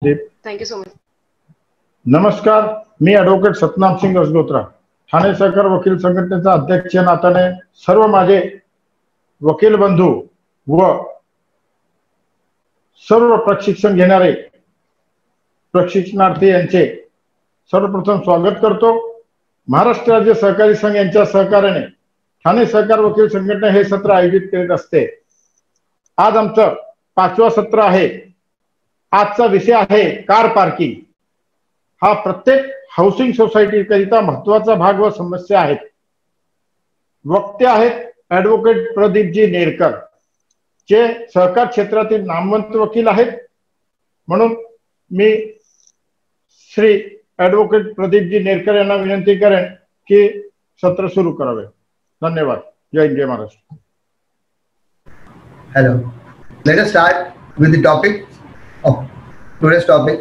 Thank you so much. नमस्कार, मी advocate Satnam Singh रजनोत्रा, Thane सहकार वकील संघटनेचा अध्यक्ष या नात्याने सर्व माझे वकील बंधू व सर्व प्रशिक्षण घेणारे प्रशिक्षणार्थी यांचे सर्वप्रथम स्वागत करतो. महाराष्ट्र राज्य सहकारी संघ यांच्या सहकार्याने ठाणे सहकार वकील संघटना हे सत्र आयोजित करीत असते. आज आमचं 5वं सत्र आहे. आजचा विषय आहे कार पार्किंग. हा प्रत्येक हाऊसिंग सोसायटी करिता महत्वाचा भाग व समस्या आहेत. वक्ते आहेत ॲडव्होकेट प्रदीपजी नेरकर, जे सहकार क्षेत्रातील नामवंत वकील आहेत. म्हणून मी श्री ॲडव्होकेट प्रदीपजी नेरकर यांना विनंती करेन की सत्र सुरू करावे. धन्यवाद. जय हिंद, जय Maharashtra. Hello. Let us start with the topic of today's topic.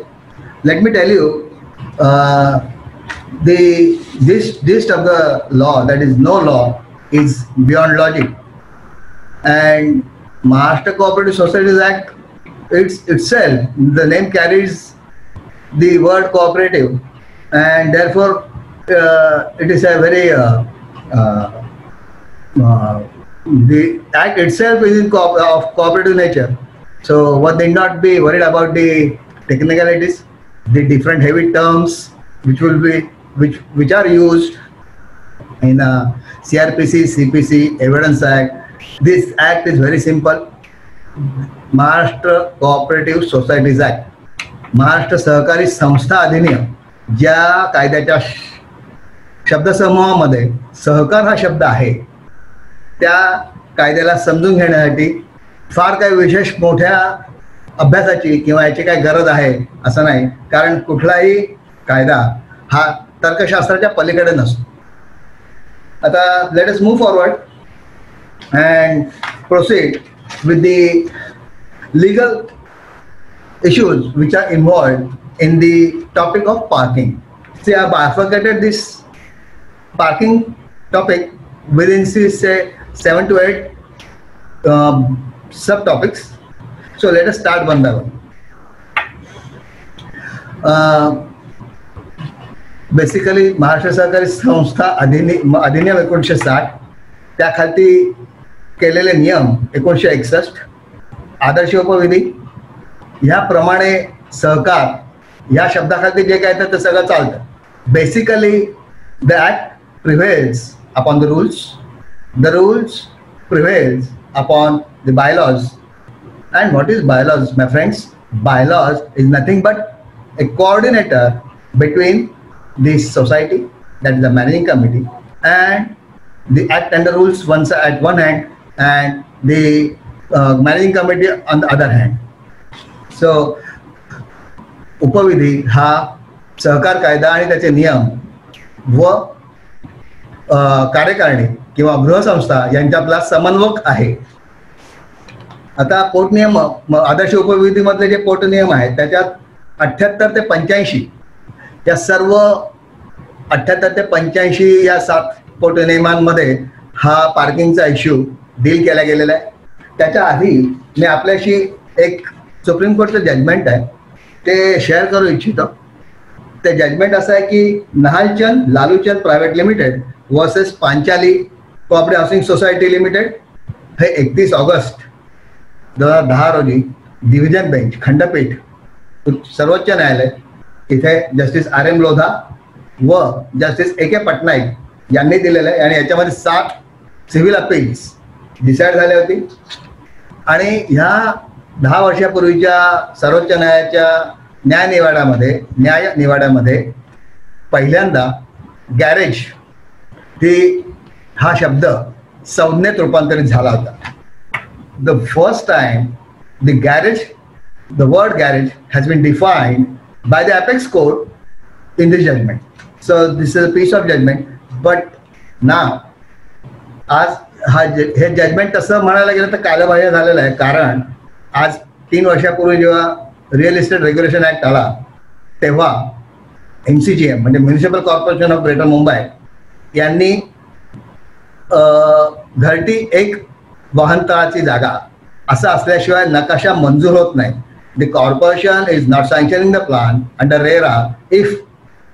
Let me tell you the gist of the law, that is no law is beyond logic, and Maharashtra Cooperative Societies Act itself, the name carries the word cooperative, and therefore it is a very the act itself is of cooperative nature, so one need not be worried about the technicalities, the different heavy terms which are used in CRPC, CPC, Evidence Act. This act is very simple. Maharashtra Cooperative Societies Act, Maharashtra सहकारी संस्था अधिनियम, ज्या कायद्याच्या शब्दसमूहामध्ये सहकार हा शब्द आहे, त्या कायद्याला समजून घेण्यासाठी फार काही विशेष मोठ्या अभ्यासाची किंवा याची काही गरज आहे असं नाही, कारण कुठलाही कायदा हा तर्कशास्त्राच्या पलीकडे नसतो. आता let us move forward and proceed with the legal issues which are involved in the topic of parking. See, I have bifurcated this parking topic within say 7 to 8 subtopics. So let us start one by one. Basically, Maharashtra सहकारी संस्था अधिनियम 1960 त्याखाली केलेले नियम 1961, आदर्श उपविधी ह्याप्रमाणे सहकार या शब्दाखाली जे काय ते सगळं चालतं. Basically the act prevails upon the rules prevails upon the bylaws. And what is bylaws, my friends? Bylaws is nothing but a coordinator between the society, that is the managing committee, and the act and the rules at one hand, and the managing committee on the other hand. So उपविधी हा सहकार कायदा आणि त्याचे नियम व कार्यकारिणी किंवा गृहसंस्था यांच्यातला समन्वयक आहे. आता पोटनियम, आदर्श उपविधीमधले जे पोटनियम आहेत त्याच्यात 78 ते 85 या सर्व 78 ते 85 या 7 पोटनियमांमध्ये हा पार्किंगचा इश्यू डील केला गेलेला आहे. त्याच्या आधी मी आपल्याशी एक सुप्रीम कोर्टचं जजमेंट आहे ते शेअर करू इच्छितो. ते जजमेंट असं आहे की Nahalchand Laluchand private limited versus Panchali cooperative housing society limited हे 31 ऑगस्ट 2010 रोजी डिव्हिजन बेंच खंडपीठ सर्वोच्च न्यायालय इथे जस्टिस RM लोधा व जस्टिस AK पटनाईक यांनी दिलेलं आहे आणि याच्यामध्ये 7 सिव्हिल अपील्स डिसाईड झाले होती. आणि ह्या 10 वर्षापूर्वीच्या सर्वोच्च न्यायालयाच्या न्याय निवाड्यामध्ये पहिल्यांदा गॅरेज हा शब्द संज्ञेत रूपांतरित झाला होता. The first time the word garage has been defined by the apex court in this judgment. So this is a piece of judgment. But now आज हे जजमेंट तसं म्हणायला गेलं तर कालबाह्य झालेलं आहे, कारण आज 3 वर्षापूर्वी जेव्हा रिअल इस्टेट रेग्युलेशन ऍक्ट आला तेव्हा MCGM म्हणजे municipal corporation of greater Mumbai यांनी घरटी एक वाहनतळाची जागा असं असल्याशिवाय नकाशा मंजूर होत नाही the corporation is not sanctioning the plan under RERA if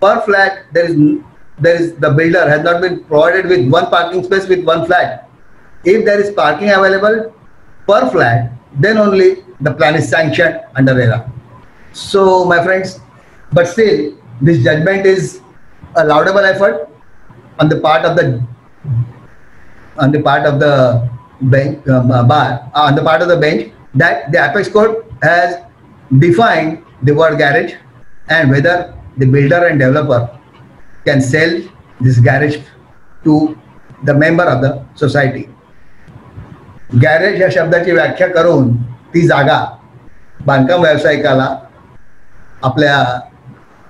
per flat there is the builder has not been provided with one parking space with one flat. If there is parking available per flat, then only the plan is sanctioned under RERA. So my friends, but still this judgment is a laudable effort on the part of the bench, on the part of the bench, that the apex court has defined the word garage and whether the builder and developer can sell this garage to the member of the society. Garage या शब्दाची व्याख्या करून ती जागा बांधकाम व्यावसायिकाला आपल्या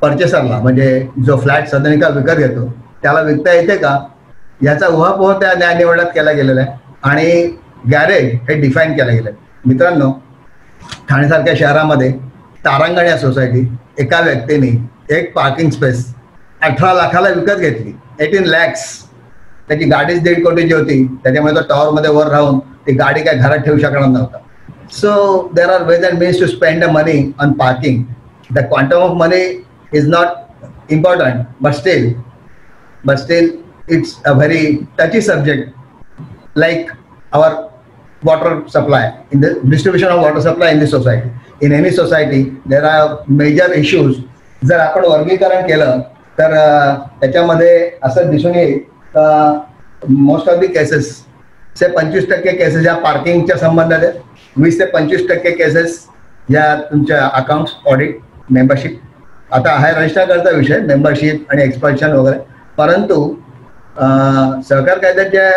पर्चेसरला म्हणजे जो फ्लॅट सदनिका विकत घेतो त्याला विकता येते का याचा उहापोह त्या न्यायनिवाड्यात केला गेलेला आहे आणि गॅरेज हे डिफाईन केलं गेलं आहे. मित्रांनो, ठाणेसारख्या शहरामध्ये तारांगण या सोसायटीत एका व्यक्तीने एक पार्किंग स्पेस 18 लाखाला विकत घेतली. 18 lakhs. त्याची गाडीच 1.5 कोटीची होती. त्याच्यामुळे तो टॉवरमध्ये वर राहून ती गाडी काय घरात ठेवू शकणार नव्हता. So there are ways and means to spend the money on parking. The quantum of money is not important, but still it's a very touchy subject, like our water supply, in the distribution of water supply in the society. In any society there are major issues. जर आपण वर्गीकरण केलं तर त्याच्यामध्ये असं दिसून येईल most of the cases say 25% cases या पार्किंगच्या संबंधात आहेत. 20 ते 25% केसेस या तुमच्या अकाउंट्स ऑडिट मेंबरशिप. आता हा रजिस्ट्रारचा विषय मेंबरशिप आणि एक्सपल्शन वगैरे, परंतु सहकार कायद्यात ज्या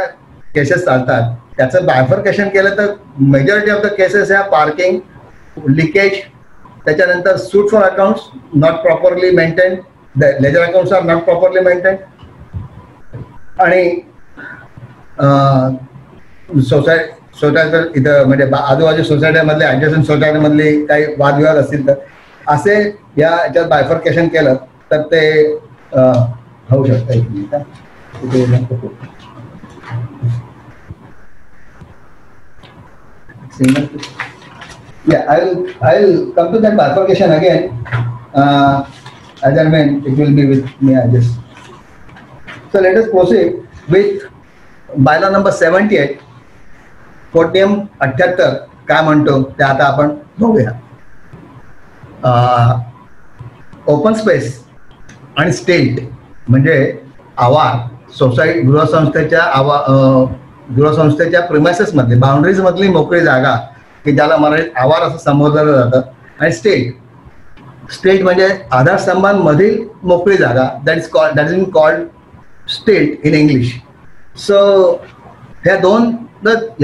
केसेस चालतात त्याचं बायफर्केशन केलं तर मेजॉरिटी ऑफ द केसेस ह्या पार्किंग, लिकेज, त्याच्यानंतर suit for accounts not properly maintain, the ledger accounts are not properly maintain आणि सोसायटी इथं म्हणजे आजूबाजू सोसायटीमधले ॲडजस्टंट सोसायटीमधले काही वादविवाद असतील तर असे या याच्यात बायफर्केशन केलं तर ते होऊ शकतं. Yeah, I'll come to that bifurcation again. As and when it will be with me, I just. So let us proceed with bylaw number 78. Court नियम 78 काय म्हणतो ते आता आपण बघूया. ओपन स्पेस आणि स्टेट म्हणजे आवार सोसायटी गृहसंस्थेच्या प्रिमायसेस मधली बाउंड्रीज मधली मोकळी जागा की ज्याला मराठीत आवार असं संबोधलं जातं. आणि स्टेट म्हणजे आधारस्तंभांमधील मोकळी जागा, that is called state in English. So ह्या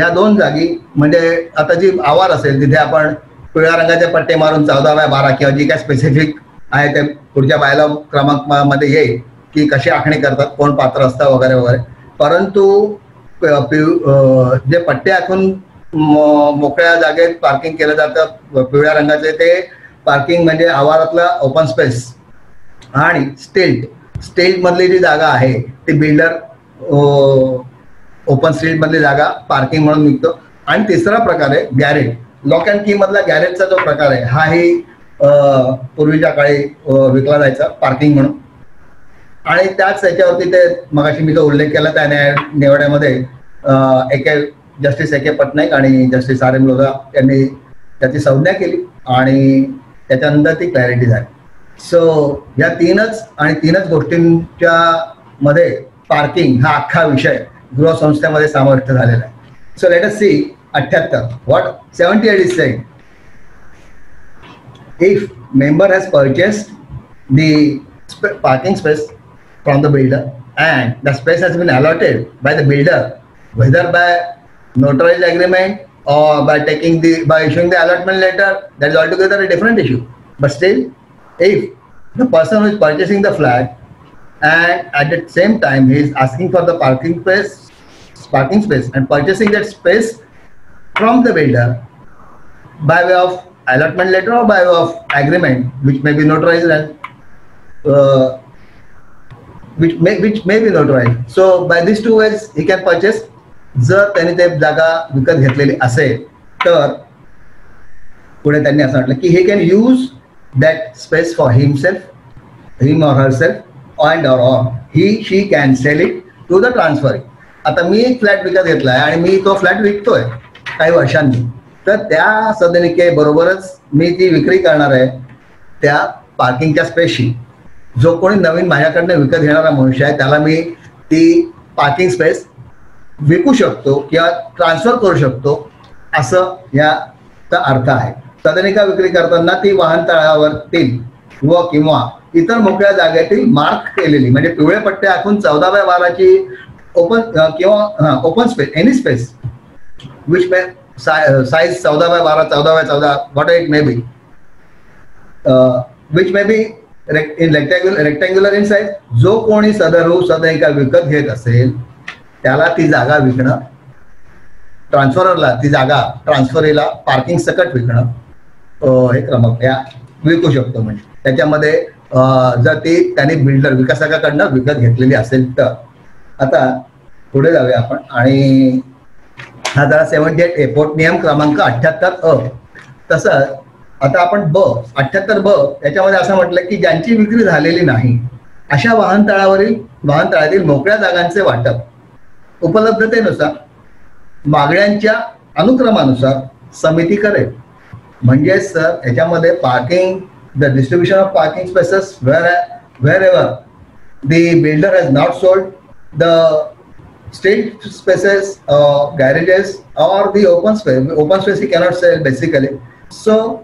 दोन जागी म्हणजे आता जी आवार असेल तिथे आपण पिवळ्या रंगाचे पट्टे मारून 14/12 किंवा जी काय स्पेसिफिक आहे ते पुढच्या बायला क्रमांकामध्ये येईल की कशी आखणी करतात, कोण पात्र असतं वगैरे वगैरे. परंतु जे पट्टे आखून मोकळ्या जागेत पार्किंग केलं जातं पिवळ्या रंगाचे ते पार्किंग म्हणजे आवारातला ओपन स्पेस. आणि स्टेट मधली जी जागा आहे ती बिल्डर ओपन स्ट्रीट मधली जागा पार्किंग म्हणून विकतो. आणि तिसरा प्रकार आहे गॅरेज. लॉक अँड की मधला गॅरेजचा जो प्रकार आहे हाही पूर्वीच्या काळी विकला जायचा पार्किंग म्हणून. आणि त्याच याच्यावरती ते मगाशी मी जो उल्लेख केला त्या न्यायनिवाड्यामध्ये जस्टिस ए के पटनाईक आणि जस्टिस आर एम लोधा यांनी त्याची संज्ञा केली आणि त्याच्यानंतर ती क्लॅरिटी झाली. सो या तीनच गोष्टींच्या मध्ये पार्किंग हा अख्खा विषय गृहसंस्थेमध्ये समाविष्ट झालेला आहे. So let us see 78 what 78 is saying. If member has purchased the parking space from the builder and the space has been allotted by the builder, whether by notarized agreement or by issuing the allotment letter, that is altogether a different issue. But still, if the person who is purchasing the flat and at the same time he is asking for the parking space and purchasing that space from the builder by way of allotment letter or by way of agreement which may be notarized and which may be notarized. So by these two ways he can purchase. जर त्याने ते जागा विकत घेतलेली असेल तर पुढे त्यांनी असं म्हटलं की he can use that space for himself, him or herself, and or he she can sell it to the transferring. आता मी एक फ्लॅट विकत घेतलाय आणि मी तो फ्लॅट विकतोय काही वर्षांनी, तर त्या सदनिकेबरोबरच मी ती विक्री करणार आहे त्या पार्किंगच्या स्पेसशी. जो कोणी नवीन माझ्याकडनं विकत घेणारा मनुष्य आहे त्याला मी ती पार्किंग स्पेस विकू शकतो किंवा ट्रान्सफर करू शकतो, असं याचा अर्थ आहे. सदनिका विक्री करताना ती वाहनतळावरतील व किंवा इतर मोकळ्या जागेतील मार्क केलेली म्हणजे पिवळे पट्टे आखून 14x12ची ओपन किंवा open space, any space which may size 14x12, 14x14, what it may be, which may be in rectangular in size. जो कोणी सदनिका विकत घेत असेल त्याला ती जागा विकणं, ट्रान्सफररला ती जागा ट्रान्सफरीला पार्किंग सकट विकणं हे क्रमांक या विकू शकतो. म्हणजे त्याच्यामध्ये जर ती त्यांनी बिल्डर विकासकाकडनं विकत घेतलेली असेल तर. आता पुढे जाऊया आपण आणि हा जरा 78 पोर्ट नियम क्रमांक 78 तसंच आता आपण 78 त्याच्यामध्ये असं म्हटलं की ज्यांची विक्री झालेली नाही अशा वाहनतळातील मोकळ्या जागांचे वाटप उपलब्धतेनुसार मागण्यांच्या अनुक्रमानुसार समिती करेल. म्हणजे सर याच्यामध्ये parking, the distribution of parking spaces wherever the builder has not sold the street spaces or garages or the open space he cannot sell basically. So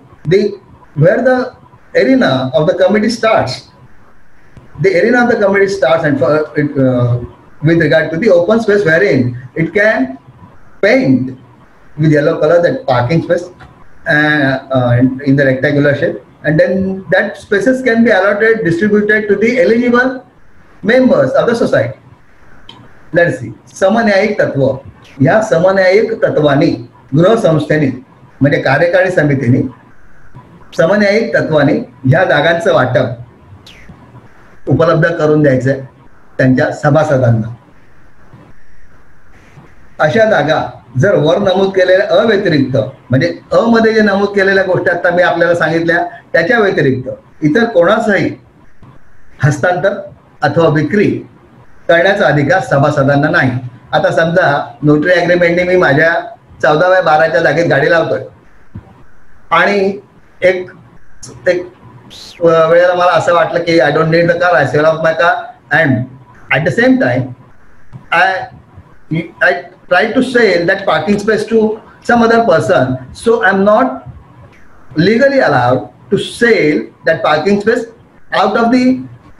where the arena of the committee starts, and for with regard to the open space wherein it can paint with yellow color that parking space in the rectangular shape, and then that spaces can be distributed to the eligible members of the society. Let's see. समन्यायिक तत्व. या समन्यायिक तत्वानी गृहसंस्थेने म्हणजे कार्यकारी समितीने समन्यायिक तत्वाने ह्या जागांचं वाटप उपलब्ध करून द्यायचंय त्यांच्या सभासदांना. अशा जागा जर वर नमूद केलेल्या अव्यतिरिक्त म्हणजे अ मध्ये जे नमूद केलेल्या गोष्टी आता मी आपल्याला सांगितल्या त्याच्या व्यतिरिक्त इतर कोणाचाही हस्तांतर अथवा विक्री करण्याचा अधिकार सभासदांना नाही. आता समजा नोटरी अग्रीमेंटने मी माझ्या 14x12च्या जागेत गाडी लावतोय आणि एक वेळेला मला असं वाटलं की I don't need the car, I sell off my car, and at the same time I try to sell that parking space to some other person, so I'm not legally allowed to sell that parking space out of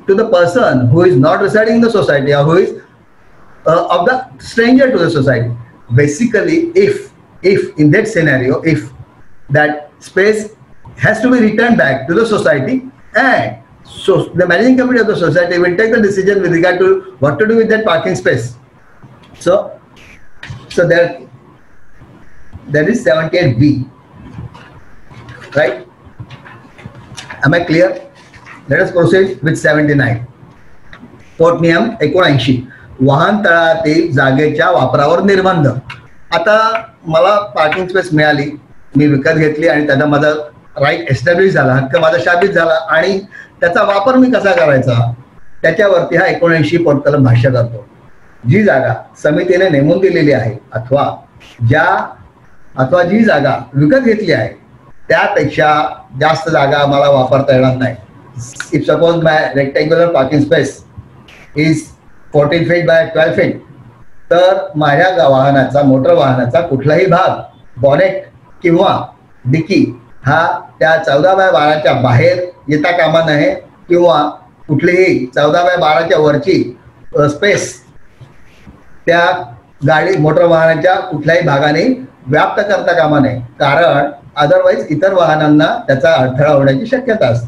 to the person who is not residing in the society or who is of the stranger to the society. Basically, if in that scenario, if that space has to be returned back to the society, and so the managing committee of the society will take the decision with regard to what to do with that parking space. So there is 78B, right? Am I clear? Let us proceed with 79. Port नियम 79 वाहनतळातील जागेच्या वापरावर निर्बंध. आता मला parking space मिळाली, मी विकत घेतली आणि त्याचा माझा राईट एस्टॅब्लिश झाला, हक्क माझा शाबित झाला आणि त्याचा वापर मी कसा करायचा त्याच्यावरती हा 79 पोर्ट कलम भाष्य करतो. जी जागा समितीने नेमून दिलेली आहे अथवा जी जागा विकत घेतली आहे त्यापेक्षा जास्त जागा मला वापरता येणार नाही. If suppose my rectangular parking space is 14 feet by 12 feet, तर माझ्या वाहनाचा, मोटर वाहनाचा कुठलाही भाग, बॉनेट किंवा डिकी हा त्या 14x12च्या बाहेर येता कामा नये किंवा कुठलीही 14x12च्या वरची स्पेस त्या गाडी मोटर वाहनाच्या कुठल्याही भागाने व्याप्त करता कामा नये, कारण अदरवाईज इतर वाहनांना त्याचा अडथळा होण्याची शक्यता असते.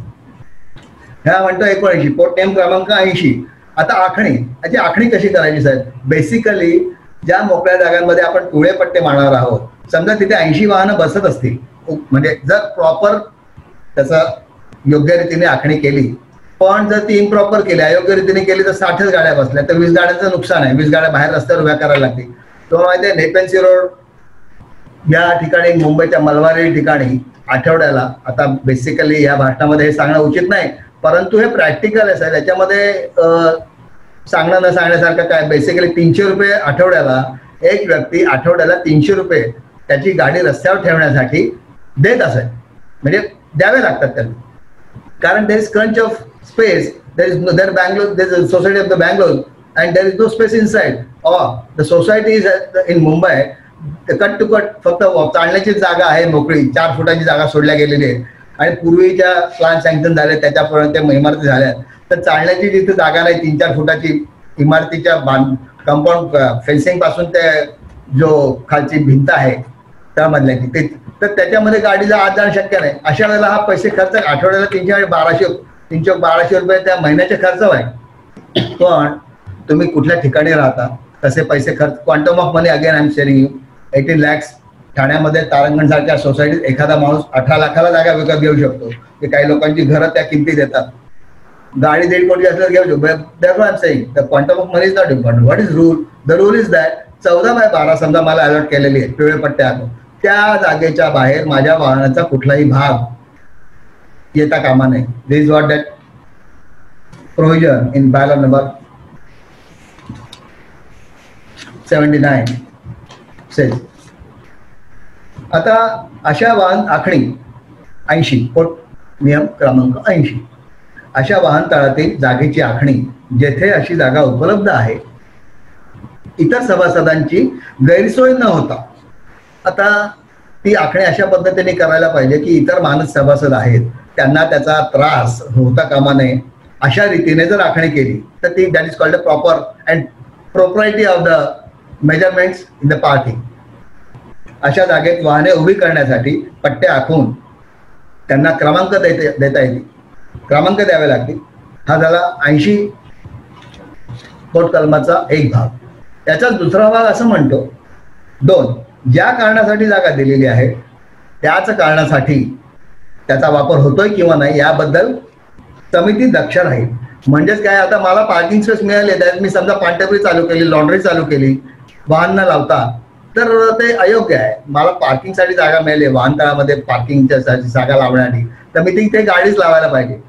ह्या म्हणतो 79 पोर्ट नियम क्रमांक 80. आता आखणी कशी करायची साहेब? बेसिकली ज्या मोकळ्या जागांमध्ये आपण पिवळे पट्टे मारणार आहोत, समजा तिथे 80 वाहनं बसत असतील, म्हणजे जर प्रॉपर त्याचा योग्य रीतीने आखणी केली, पण जर ती इम्प्रॉपर केली, अयोग्य रीतीने केली तर 60च गाड्या बसल्या तर 20 गाड्यांचं नुकसान आहे. 20 गाड्या बाहेर रस्त्यावर उभ्या करायला लागतील. तो माहिती आहे नेपेन्सी रोड या ठिकाणी मुंबईच्या मलवारी ठिकाणी आठवड्याला, आता बेसिकली या भाषणामध्ये हे सांगणं उचित नाही, परंतु हे प्रॅक्टिकल आहे साहेब. याच्यामध्ये सांगणं न सांगण्यासारखं काय, बेसिकली 300 रुपये आठवड्याला एक व्यक्ती आठवड्याला 300 रुपये त्याची गाडी रस्त्यावर ठेवण्यासाठी देत असेल, म्हणजे द्यावे लागतात त्यांना. कारण there is crunch of space, there is society of the Bangalore and there is no space inside, or the society is in Mumbai cut to cut फक्त चालण्याची जागा आहे मोकळी, 4 फुटाची जागा सोडल्या गेलेली आहे. आणि पूर्वीच्या प्लान सँक्शन झाले त्याच्यापर्यंत इमारती झाल्या, तर चालण्याची जिथे जागा नाही 3-4 फुटाची इमारतीच्या कंपाऊंड फेन्सिंग पासून ते जो खालची भिंत आहे त्यामधल्याची ते, तर त्याच्यामध्ये गाडीला आत जाणं शक्य नाही. अशा वेळेला हा पैसे खर्च आठवड्याला 300-1200 रुपये त्या महिन्याचे खर्च आहे. पण तुम्ही कुठल्या ठिकाणी राहता तसे पैसे खर्च, quantum of money again I am sharing you 18 lakhs. ठाण्यामध्ये तारंगण सारख्या सोसायटीत एखादा माणूस 18 लाखाला जागा विकत घेऊ शकतो, की काही लोकांची घरं त्या किमती देतात. गाडी 1.5 कोटी असल्यावर घेऊ शकतो. Therefore I'm saying the quantum of money is not important. What is rule? The rule is that 14/12 समजा मला अलॉट केलेली आहे पिवळे पट्ट्यात, त्या जागेच्या बाहेर माझ्या वाहनाचा कुठलाही भाग येता कामा नये. This is what that provision in bylaw number 79 says. आता अशा वाहन आखणी 80 पोट नियम क्रमांक 80, अशा वाहन तळातील जागेची आखणी जेथे अशी जागा उपलब्ध आहे, इतर सभासदांची गैरसोय न होता. आता ती आखणी अशा पद्धतीने करायला पाहिजे की इतर मानस सभासद आहेत त्यांना त्याचा त्रास होता कामा नये. अशा रीतीने जर आखणी केली तर ती that is called a proper and propriety of the measurements in the parking. अशा जागेत वाहने उभी करण्यासाठी पट्टे आखून त्यांना क्रमांक देता येतील, क्रमांक द्यावे लागतील. हा झाला 80 पोट कलमाचा एक भाग. त्याचा दुसरा भाग असं म्हणतो, 2 ज्या कारणासाठी जागा दिलेली आहे त्याच कारणासाठी त्याचा वापर होतोय किंवा नाही याबद्दल समिती दक्ष राहील. म्हणजेच काय, आता मला पार्किंग स्पेस मिळाली, त्यात मी समजा पानटपरी चालू केली, लॉन्ड्री चालू केली वाहन न लावता, तर ते अयोग्य आहे. मला पार्किंगसाठी जागा मिळाली वाहनतळामध्ये पार्किंगच्या जागा लावण्यासाठी, तर मी तिथे गाडीच लावायला पाहिजे.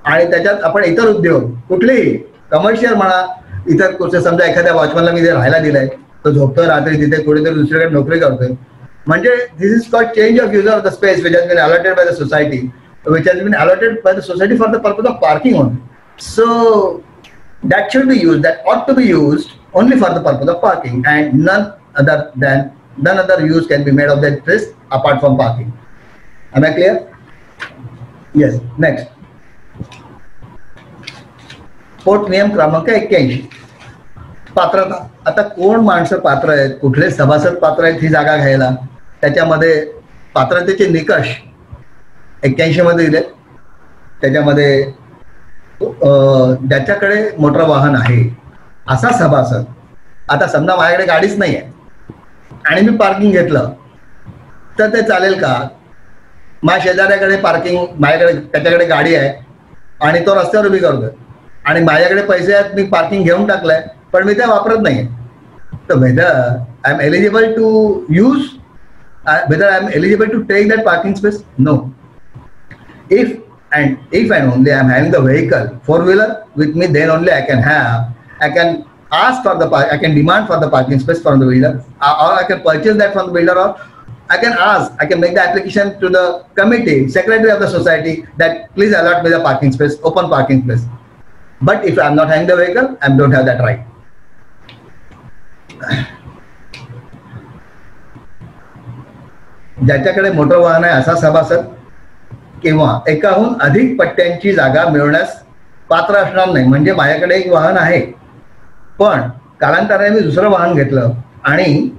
आणि त्याच्यात आपण इतर उद्योग कुठलेही कमर्शियल म्हणा, इतर कुठे समजा एखाद्या वॉचमॅनला मी राहायला दिलाय, तो झोपतोय रात्री तिथे, कुठेतरी दुसरीकडे नोकरी करतोय, म्हणजे this is called change of user of the space which has been allotted by the society, which has been allotted by the society for the purpose of parking only. So that should be used, that ought to be used only for the purpose of parking, and none other use can be made of that place apart from parking. Am I clear? Yes. Next. पोट नियम क्रमांक 81, पात्रता. आता कोण माणसं पात्र आहेत, कुठले सभासद पात्र आहेत ही जागा घ्यायला, त्याच्यामध्ये पात्रतेचे निकष 81 मध्ये दिले. त्याच्यामध्ये ज्याच्याकडे मोटर वाहन आहे असा सभासद, आता समजा माझ्याकडे गाडीच नाही आहे आणि मी पार्किंग घेतलं तर ते चालेल का? माझ्या शेजाऱ्याकडे पार्किंग, माझ्याकडे त्याच्याकडे गाडी आहे आणि तो रस्त्यावर उभी करतोय आणि माझ्याकडे पैसे आहेत, मी पार्किंग घेऊन टाकलंय पण मी ते वापरत नाहीये, तर whether I am eligible to use, whether I am eligible to take that parking space? No. If and only I am having the vehicle 4-wheeler with me, then only I can ask for I can demand for the parking space from the builder, or I can purchase that from the builder, or I can make the application to the committee, secretary of the society, that please allot me the parking space, open parking space. But if I am not having the vehicle, I don't have that right. ज्याच्याकडे motor वाहन आहे असा सभासद किंवा एकाहून अधिक पट्ट्यांची जागा मिळवण्यास पात्र असणार नाही. म्हणजे माझ्याकडे एक वाहन आहे पण कालांतराने मी दुसरं वाहन घेतलं आणि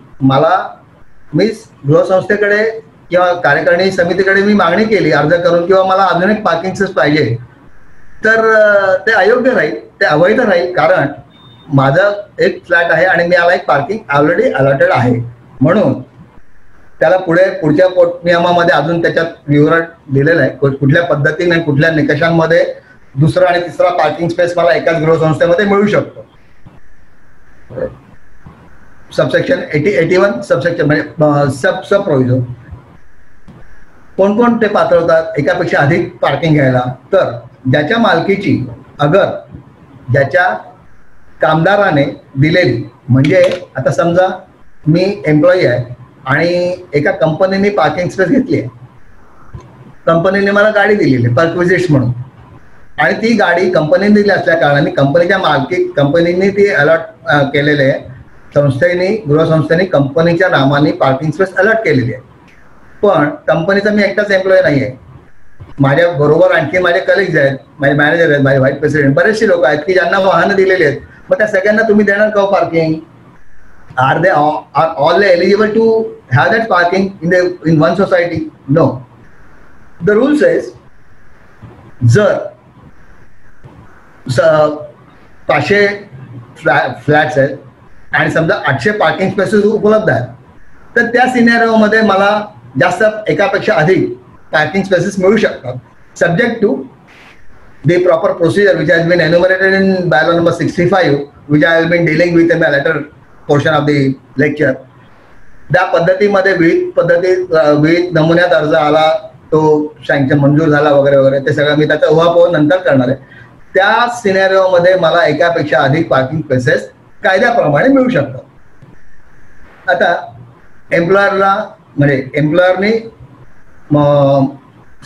मी गृहसंस्थेकडे किंवा कार्यकारिणी समितीकडे मी मागणी केली अर्ज करून, किंवा मला अजून एक पार्किंग स्पेस पाहिजे, तर ते अयोग्य राहील, ते अवैध राहील. कारण माझं एक फ्लॅट आहे आणि मी याला एक पार्किंग ऑलरेडी अलॉटेड आहे. म्हणून त्याला पुढच्या पोट नियमामध्ये अजून त्याच्यात विवरण दिलेलं आहे कुठल्या पद्धतीने कुठल्या निकषांमध्ये दुसरा आणि तिसरा पार्किंग स्पेस मला एकाच गृहसंस्थेमध्ये मिळू शकतो. सबसेक्शन 81 सबसेक्शन म्हणजे सब प्रोव्हिजन. कोण कोण ते पात्र होतात एकापेक्षा अधिक पार्किंग घ्यायला? तर ज्याच्या मालकीची अगर ज्याच्या कामदाराने दिलेली, म्हणजे आता समजा मी एम्प्लॉई आहे आणि एका कंपनीने पार्किंग स्पेस घेतली आहे, कंपनीने मला गाडी दिलेली आहे परक्विजिट्स म्हणून, आणि ती गाडी कंपनीने दिली असल्या कारणाने कंपनीच्या कंपनीने ती अलॉट केलेले आहे, गृहसंस्थेने कंपनीच्या नावाने पार्किंग स्पेस अलॉट केलेली आहे. पण कंपनीचा मी एकटाच एम्प्लॉई नाही आहे, माझ्या बरोबर आणखी माझे कलिग्स आहेत, माझे मॅनेजर आहेत, माझे व्हाईस प्रेसिडेंट, बरेचसे लोक आहेत की ज्यांना वाहनं दिलेली आहेत. मग त्या सगळ्यांना तुम्ही देणार का parking? Are all eligible to have that parking in one society? No. The rule says जर 500 फ्लॅट्स आहेत आणि समजा 800 पार्किंग स्पेसेस उपलब्ध आहेत, तर त्या सिनेरिओमध्ये मला जास्त एकापेक्षा अधिक पार्किंग स्पेसेस मिळू शकतात, subject to the proper procedure which has been enumerated in bylaw number 65, which I have been dealing with in the later portion of the lecture. त्या पद्धतीमध्ये विविध नमुन्यात अर्ज आला, तो सँक्शन मंजूर झाला वगैरे वगैरे, ते सगळं मी त्याचा उहापोह नंतर करणार आहे. त्या सिनेरिओमध्ये मला एकापेक्षा अधिक पार्किंग स्पेसेस कायद्याप्रमाणे मिळू शकतात. आता एम्प्लॉयरला म्हणजे एम्प्लॉयरने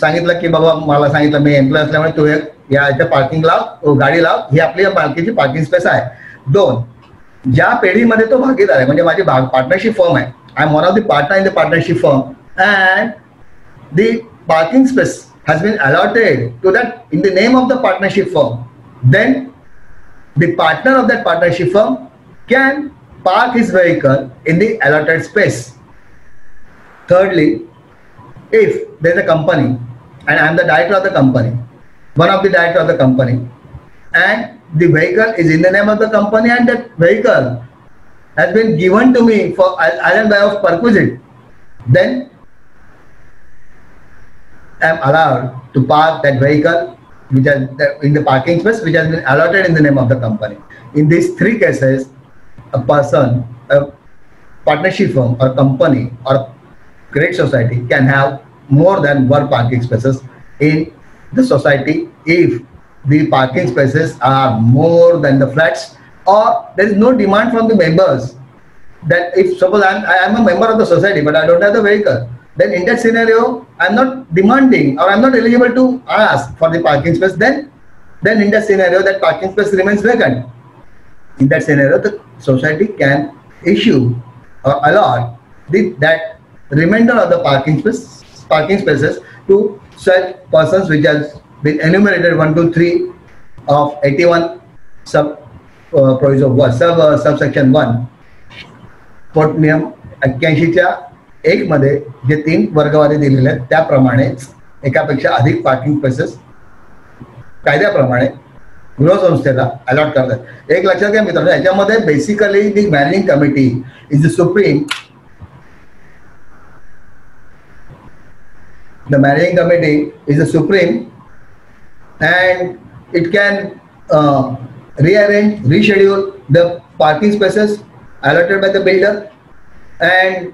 सांगितलं की बाबा मला सांगितलं मी एम्प्लॉय असल्यामुळे तू याच्या पार्किंग लाव, गाडी लाव, ही आपली मालकीची पार्किंग स्पेस आहे. 2, ज्या पेढीमध्ये तो भागीदार आहे म्हणजे माझी पार्टनरशिप फर्म आहे, I am one of the partner in the partnership firm and the parking space has been allotted to that in the name of the partnership firm, then the partner of that partnership firm can park his vehicle in the allotted space. Thirdly, if there is a company and I am the director of the company, one of the director of the company, and the vehicle is in the name of the company and that vehicle has been given to me for as by of perquisite, then I am allowed to park that vehicle which has in the parking space which has been allotted in the name of the company. In these 3 cases, a person, a partnership firm or company or credit society can have more than 1 parking spaces in the society if the parking spaces are more than the flats, or there is no demand from the members that if suppose I am a member of the society but I don't have the vehicle, then in that scenario I am not demanding or I am not eligible to ask for the parking space, then in that scenario that parking space remains vacant. In that scenario the society can issue or allot that remainder of the parking spaces to such persons which has been enumerated 1, 2, 3 of 81 proviso subsection 1 port नियम 81च्या 1 मध्ये जे 3 वर्गवारी दिलेले आहेत त्याप्रमाणेच एकापेक्षा अधिक parking spaces कायद्याप्रमाणे गृहसंस्थेला allot करतात. एक लक्षात घ्या मित्रांनो, याच्यामध्ये basically the managing committee is the supreme. The managing committee is the supreme and it can rearrange, reschedule the parking spaces allotted by the builder, and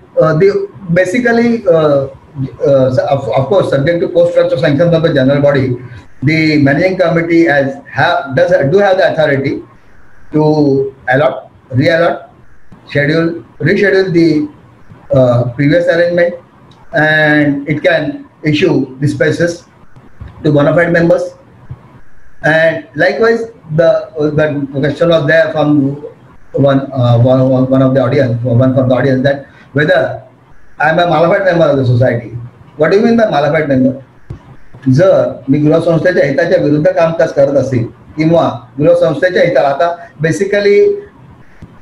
basically of course subject to post structure sanctions of the general body, the managing committee do have the authority to allot, reallot, schedule, reschedule the previous arrangement, and it can issue the spaces to bona fide members. And likewise the question was there from one of the audience, one from the audience, that whether I am a mala-fide member of the society. What do you mean by mala-fide member? जर मी गृहसंस्थेच्या हिताच्या विरुद्ध कामकाज करत असेल किंवा गृहसंस्थेच्या हिताला, आता basically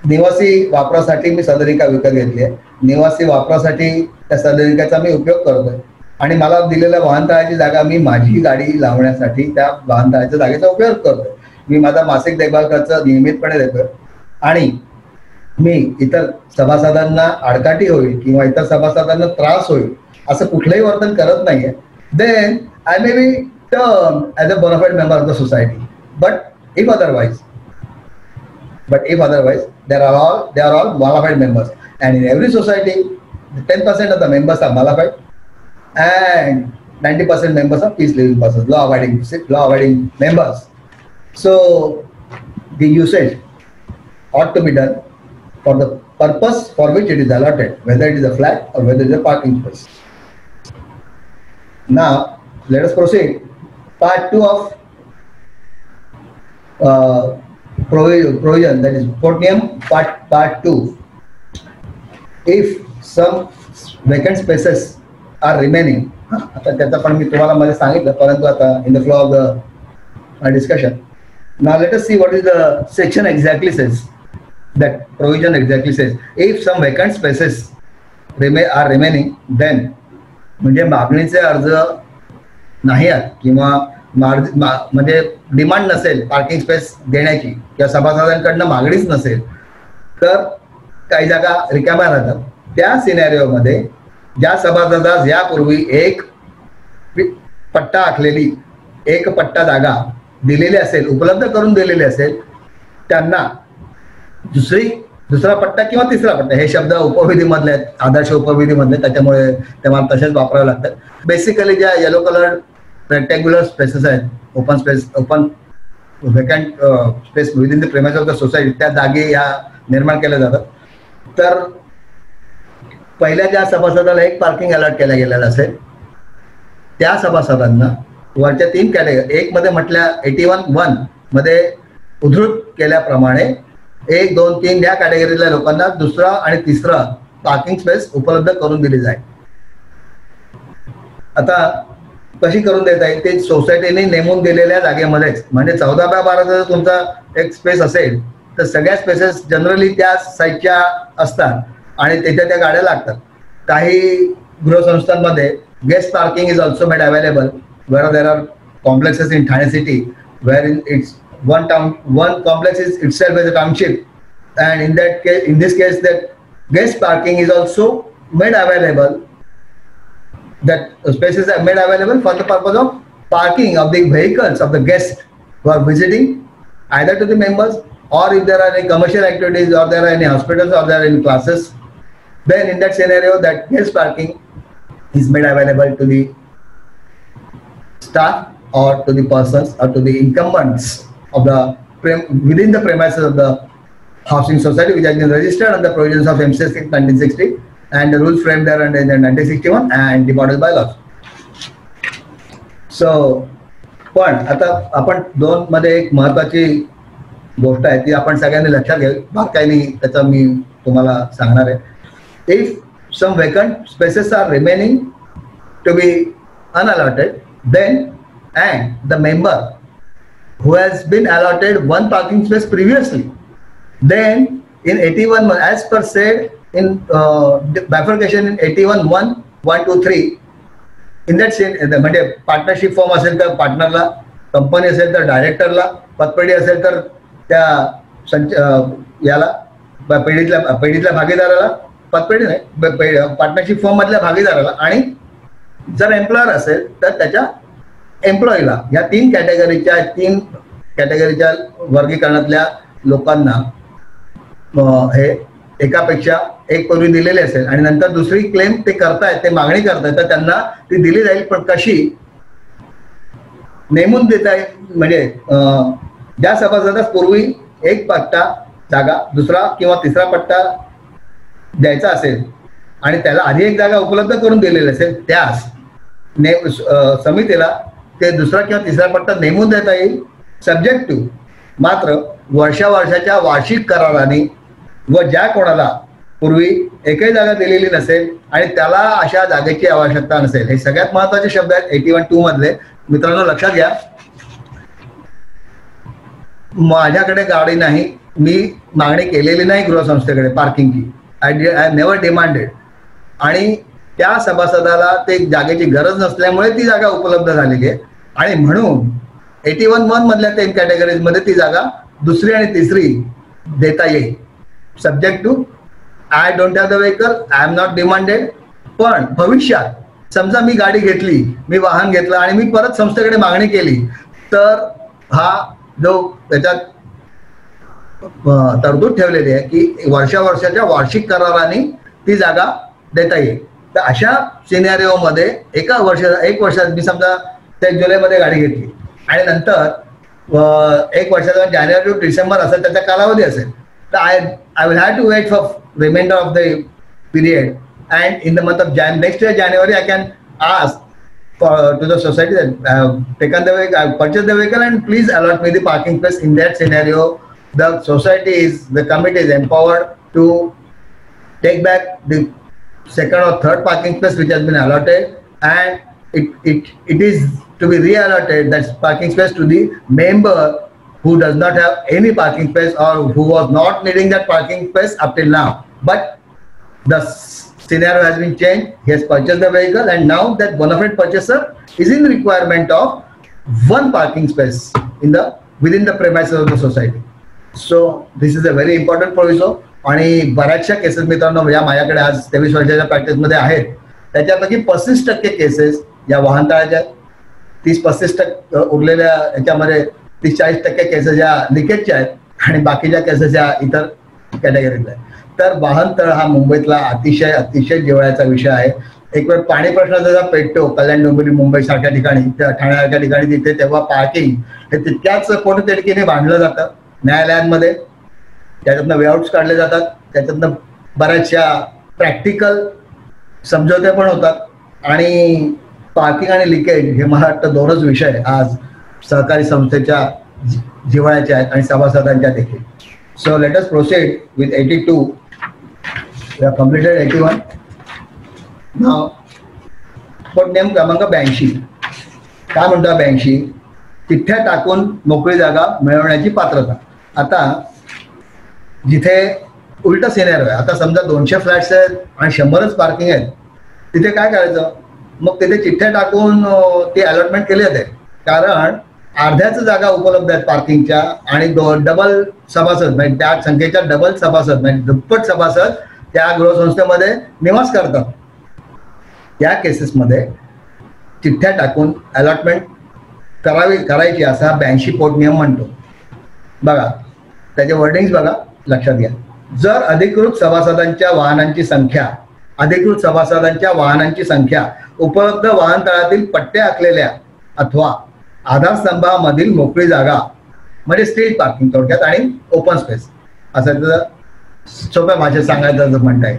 निवासी वापरासाठी मी सदनिका विकत घेतली आहे, निवासी वापरासाठी त्या सदनिकेचा मी उपयोग करतोय आणि मला दिलेल्या वाहनतळाची जागा मी माझी गाडी लावण्यासाठी त्या वाहनतळाच्या जागेचा उपयोग करतोय. मी माझा मासिक देखभाल खर्च नियमितपणे देतोय आणि मी इतर सभासदांना आडकाठी होईल किंवा इतर सभासदांना त्रास होईल असं कुठलंही वर्तन करत नाहीये, then I may be term as a bonafide member of the society. But if otherwise they are all mala-fide members, and in every society 10% of the members are mala-fide and 90% members are peace loving persons, law abiding members. So the usage ought to be done for the purpose for which it is allotted, whether it is a flat or whether it is a parking space. Now let us proceed. Part 2 of provision, that is Portnium part 2. If some vacant spaces are remaining, आता त्याचा पण मी तुम्हाला मध्ये सांगितलं, परंतु आता in the flow of the discussion, now let us see what is the section exactly says. That provision exactly says, if some vacant spaces are remaining, then म्हणजे मागणीचे अर्ज नाही आहेत किंवा म्हणजे डिमांड नसेल पार्किंग स्पेस देण्याची किंवा सभासदांकडनं मागणीच नसेल, तर काही जागा रिकाम्या राहतात. त्या सिनेरिओमध्ये ज्या सभासदास यापूर्वी एक पट्टा आखलेली एक पट्टा जागा दिलेली असेल, उपलब्ध करून दिलेली असेल, त्यांना दुसरा पट्टा किंवा तिसरा पट्टा, हे शब्द उपविधीमधले आहेत, आदर्श उपविधीमधले, त्याच्यामुळे ते मला तसेच वापरावे लागतात. बेसिकली ज्या येलो कलर रेक्टँग्युलर स्पेसेस आहेत, open vacant space within the premise of the society, त्या जागे ह्या निर्माण केल्या जातात. तर पहिल्या ज्या सभासदाला एक पार्किंग अलॉट केला गेलेला असेल, त्या सभासदांना वरच्या 3 कॅटेगरी, एक मध्ये म्हटल्या 81(1) मध्ये उद्धृत केल्याप्रमाणे 1, 2, 3 या कॅटेगरीतल्या लोकांना दुसरा आणि तिसरा पार्किंग स्पेस उपलब्ध करून दिली जाईल. आता कशी करून देता येईल, ते सोसायटीने नेमून दिलेल्या जागेमध्येच, म्हणजे 14/12 जर तुमचा एक स्पेस असेल तर सगळ्या स्पेसेस जनरली त्या साईडच्या असतात आणि त्याच्या त्या गाड्या लागतात. काही गृहसंस्थांमध्ये guest parking is also made available, where there are complexes in Thane city where it's one complex is itself as a township, and in this case that guest parking is also made available, that spaces are made available for the purpose of parking of the vehicles of the guests who are visiting, either to the members, or if there are any commercial activities, or there are any hospitals, or there are any classes, then in that scenario that guest parking is made available to the staff or to the persons or to the incumbents of the within the premises of the housing society, which has been registered under the provisions of MCS 1960 and the rules framed there under 1961 and the model bylaws. So पण आता आपण 2 मध्ये एक महत्वाची गोष्ट आहे ती आपण सगळ्यांनी लक्षात घ्यावी, बारकाईने त्याचा मी तुम्हाला सांगणार आहे. If some vacant spaces are remaining to be unallotted, then and the member who has been allotted 1 parking space previously, then in 81 as per said in bifurcation in 81(1), 1, 2, 3, in that same म्हणजे partnership form असेल तर पार्टनरला, company असेल तर डायरेक्टरला, पतपेढी असेल तर त्या याला पेढीतल्या भागीदाराला, पतपेढी नाही पार्टनरशिप फॉर्म मधल्या भागीदाराला, आणि जर एम्प्लॉयर असेल तर त्याच्या एम्प्लॉईला, या 3 कॅटेगरीच्या वर्गीकरणातल्या लोकांना हे एकापेक्षा एक पूर्वी दिलेले असेल आणि नंतर दुसरी क्लेम ते करतायत, ते मागणी करतायत, तर त्यांना ती दिली जाईल. पण कशी नेमून देता येईल, म्हणजे ज्या सभासदास पूर्वी एक पट्टा जागा दुसरा किंवा तिसरा पट्टा द्यायचा असेल आणि त्याला आधी एक जागा उपलब्ध करून दिलेली असेल, त्यास समितीला ते दुसरा किंवा तिसरा पट्टा नेमून देता येईल, सब्जेक्ट टू मात्र वर्षाच्या वार्षिक कराराने व ज्या कोणाला पूर्वी एकही जागा दिलेली नसेल आणि त्याला अशा जागेची आवश्यकता नसेल. हे सगळ्यात महत्वाचे शब्द आहेत 81(2) मधले. मित्रांनो लक्षात घ्या, माझ्याकडे गाडी नाही, मी मागणी केलेली नाही गृहसंस्थेकडे पार्किंगची, आय नेव्हर डिमांडेड, आणि त्या सभासदाला ते जागेची गरज नसल्यामुळे ती जागा उपलब्ध झालेली आहे आणि म्हणून 81(1) मधल्या 3 कॅटेगरीज मध्ये ती जागा दुसरी आणि तिसरी देता येईल, subject to I don't have the vehicle, I am not demanded. पण भविष्यात समजा मी गाडी घेतली, मी वाहन घेतलं आणि मी परत संस्थेकडे मागणी केली, तर हा जो त्याच्यात तरतूद ठेवलेली आहे की वर्षाच्या वार्षिक कराराने ती जागा देता येईल. तर अशा सिनेरिओमध्ये एक वर्षात मी समजा त्या जुलैमध्ये गाडी घेतली आणि नंतर एक वर्षाचा जानेवारी टू डिसेंबर असेल त्याचा कालावधी असेल, तर I will have to wait for reminder of the period, and in the month of next year January I can ask to the society that I have taken the vehicle, I have purchased the vehicle, and please allot me the parking space. In that scenario, the committee is empowered to take back the second or third parking space which has been allotted, and it is to be reallocated that parking space to the member who does not have any parking space or who was not needing that parking space up till now. But the scenario has been changed. He has purchased the vehicle, and now that bona fide purchaser is in requirement of one parking space within the premises of the society. So this is a very important proviso. आणि बऱ्याचशा cases मित्रांनो या माझ्याकडे आज 23 वर्षाच्या प्रॅक्टिसमध्ये आहेत, त्याच्यापैकी 35% cases या वाहनतळाच्या, 30-35% उरलेल्या याच्यामध्ये 30-40% केसेस या लिकेजच्या आहेत आणि बाकीच्या केसेस या इतर कॅटेगरीतल्या आहेत. तर वाहनतळ हा मुंबईतला अतिशय जिव्हाळ्याचा विषय आहे. एक वेळ पाणी प्रश्न जसा पेटतो कल्याण डोंबिवली मुंबई सारख्या ठिकाणी, ठाण्यासारख्या ठिकाणी, तिथे तेव्हा पार्किंग हे तितक्याच पोटतिडकीने बांधलं जातं न्यायालयांमध्ये. त्याच्यातनं वेआउट्स काढले जातात, त्याच्यातनं बऱ्याचशा प्रॅक्टिकल समझोते पण होतात, आणि पार्किंग आणि लिकेज हे मला वाटतं दोनच विषय आज सहकारी संस्थेच्या जिव्हाळ्याचे आहेत आणि सभासदांच्या देखील. So let us proceed with 82. We have completed 81. Now, पोट नियम क्रमांक 82 काय म्हणतो? 82 चिठ्ठ्या टाकून मोकळी जागा मिळवण्याची पात्रता. आता जिथे उलट सिनेरिओ आहे, आता समजा 200 फ्लॅट्स आहेत आणि 100च पार्किंग आहेत, तिथे काय करायचं? मग तिथे चिठ्ठ्या टाकून ती अलॉटमेंट केली जाते, कारण अर्ध्याच जागा उपलब्ध आहेत पार्किंगच्या आणि डबल सभासद म्हणजे त्या संख्येच्या डबल सभासद म्हणजे दुप्पट सभासद त्या गृहसंस्थेमध्ये निवास करतात. या केसेसमध्ये चिठ्ठ्या टाकून अलॉटमेंट करायची असा 82 पोट नियम म्हणतो. बघा त्याचे वर्डिंग्स बघा, लक्षात घ्या. जर अधिकृत सभासदांच्या वाहनांची संख्या उपलब्ध वाहनतळातील पट्ट्या आखलेल्या अथवा आधारस्तंभामधील मोकळी जागा म्हणजे स्ट्रीट पार्किंग थोडक्यात आणि ओपन स्पेस असं त्याचं सोप्या भाषेत सांगायचं म्हणताय,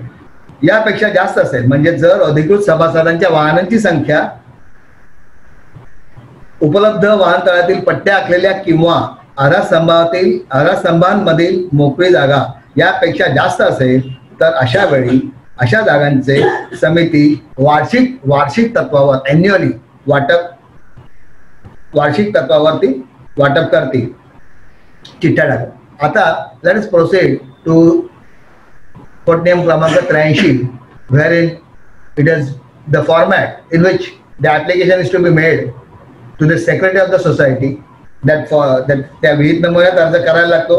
यापेक्षा जास्त असेल, म्हणजे जर अधिकृत सभासदांच्या वाहनांची संख्या उपलब्ध वाहनतळातील पट्ट्या आखलेल्या किंवा आधारस्तंभांमधील मोकळी जागा यापेक्षा जास्त असेल, तर अशा वेळी अशा जागांचे समिती वार्षिक तत्वावर अॅन्युअली वार्षिक तत्वावरती वाटप करतील चिठ्ठ्या टाकून. आता लेट अस प्रोसीड टू पोट नियम क्रमांक 83, wherein it is the format in which the application is to be made to the secretary of the society that त्या विहित नमुन्यात अर्ज करायला लागतो.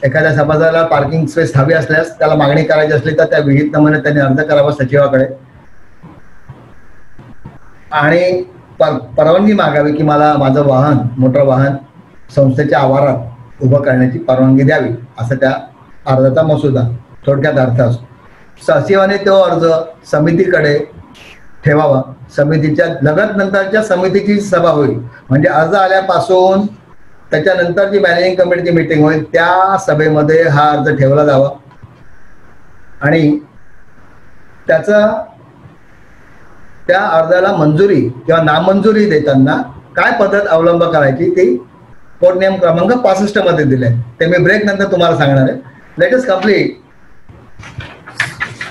एखाद्या सभासदाला पार्किंग स्पेस हवी असल्यास त्याला मागणी करायची असली तर त्या विहित नमुन्यात त्यांनी अर्ज करावा सचिवाकडे आणि परवानगी मागावी की मला माझं मोटर वाहन संस्थेच्या आवारात उभं करण्याची परवानगी द्यावी, असं त्या अर्जाचा मसुदा थोडक्यात अर्थ असतो. सचिवाने तो अर्ज समितीकडे ठेवावा. समितीच्या लगत नंतरच्या समितीची सभा होईल, म्हणजे अर्ज आल्यापासून त्याच्यानंतर जी मॅनेजिंग कमिटीची मीटिंग होईल त्या सभेमध्ये हा अर्ज ठेवला जावा आणि त्या अर्जाला मंजुरी किंवा नामंजुरी देताना काय पद्धत अवलंब करायची ती पोट नियम क्रमांक 65 मध्ये दिले. ते मी ब्रेक नंतर तुम्हाला सांगणार आहे. लेट अस कंप्लीट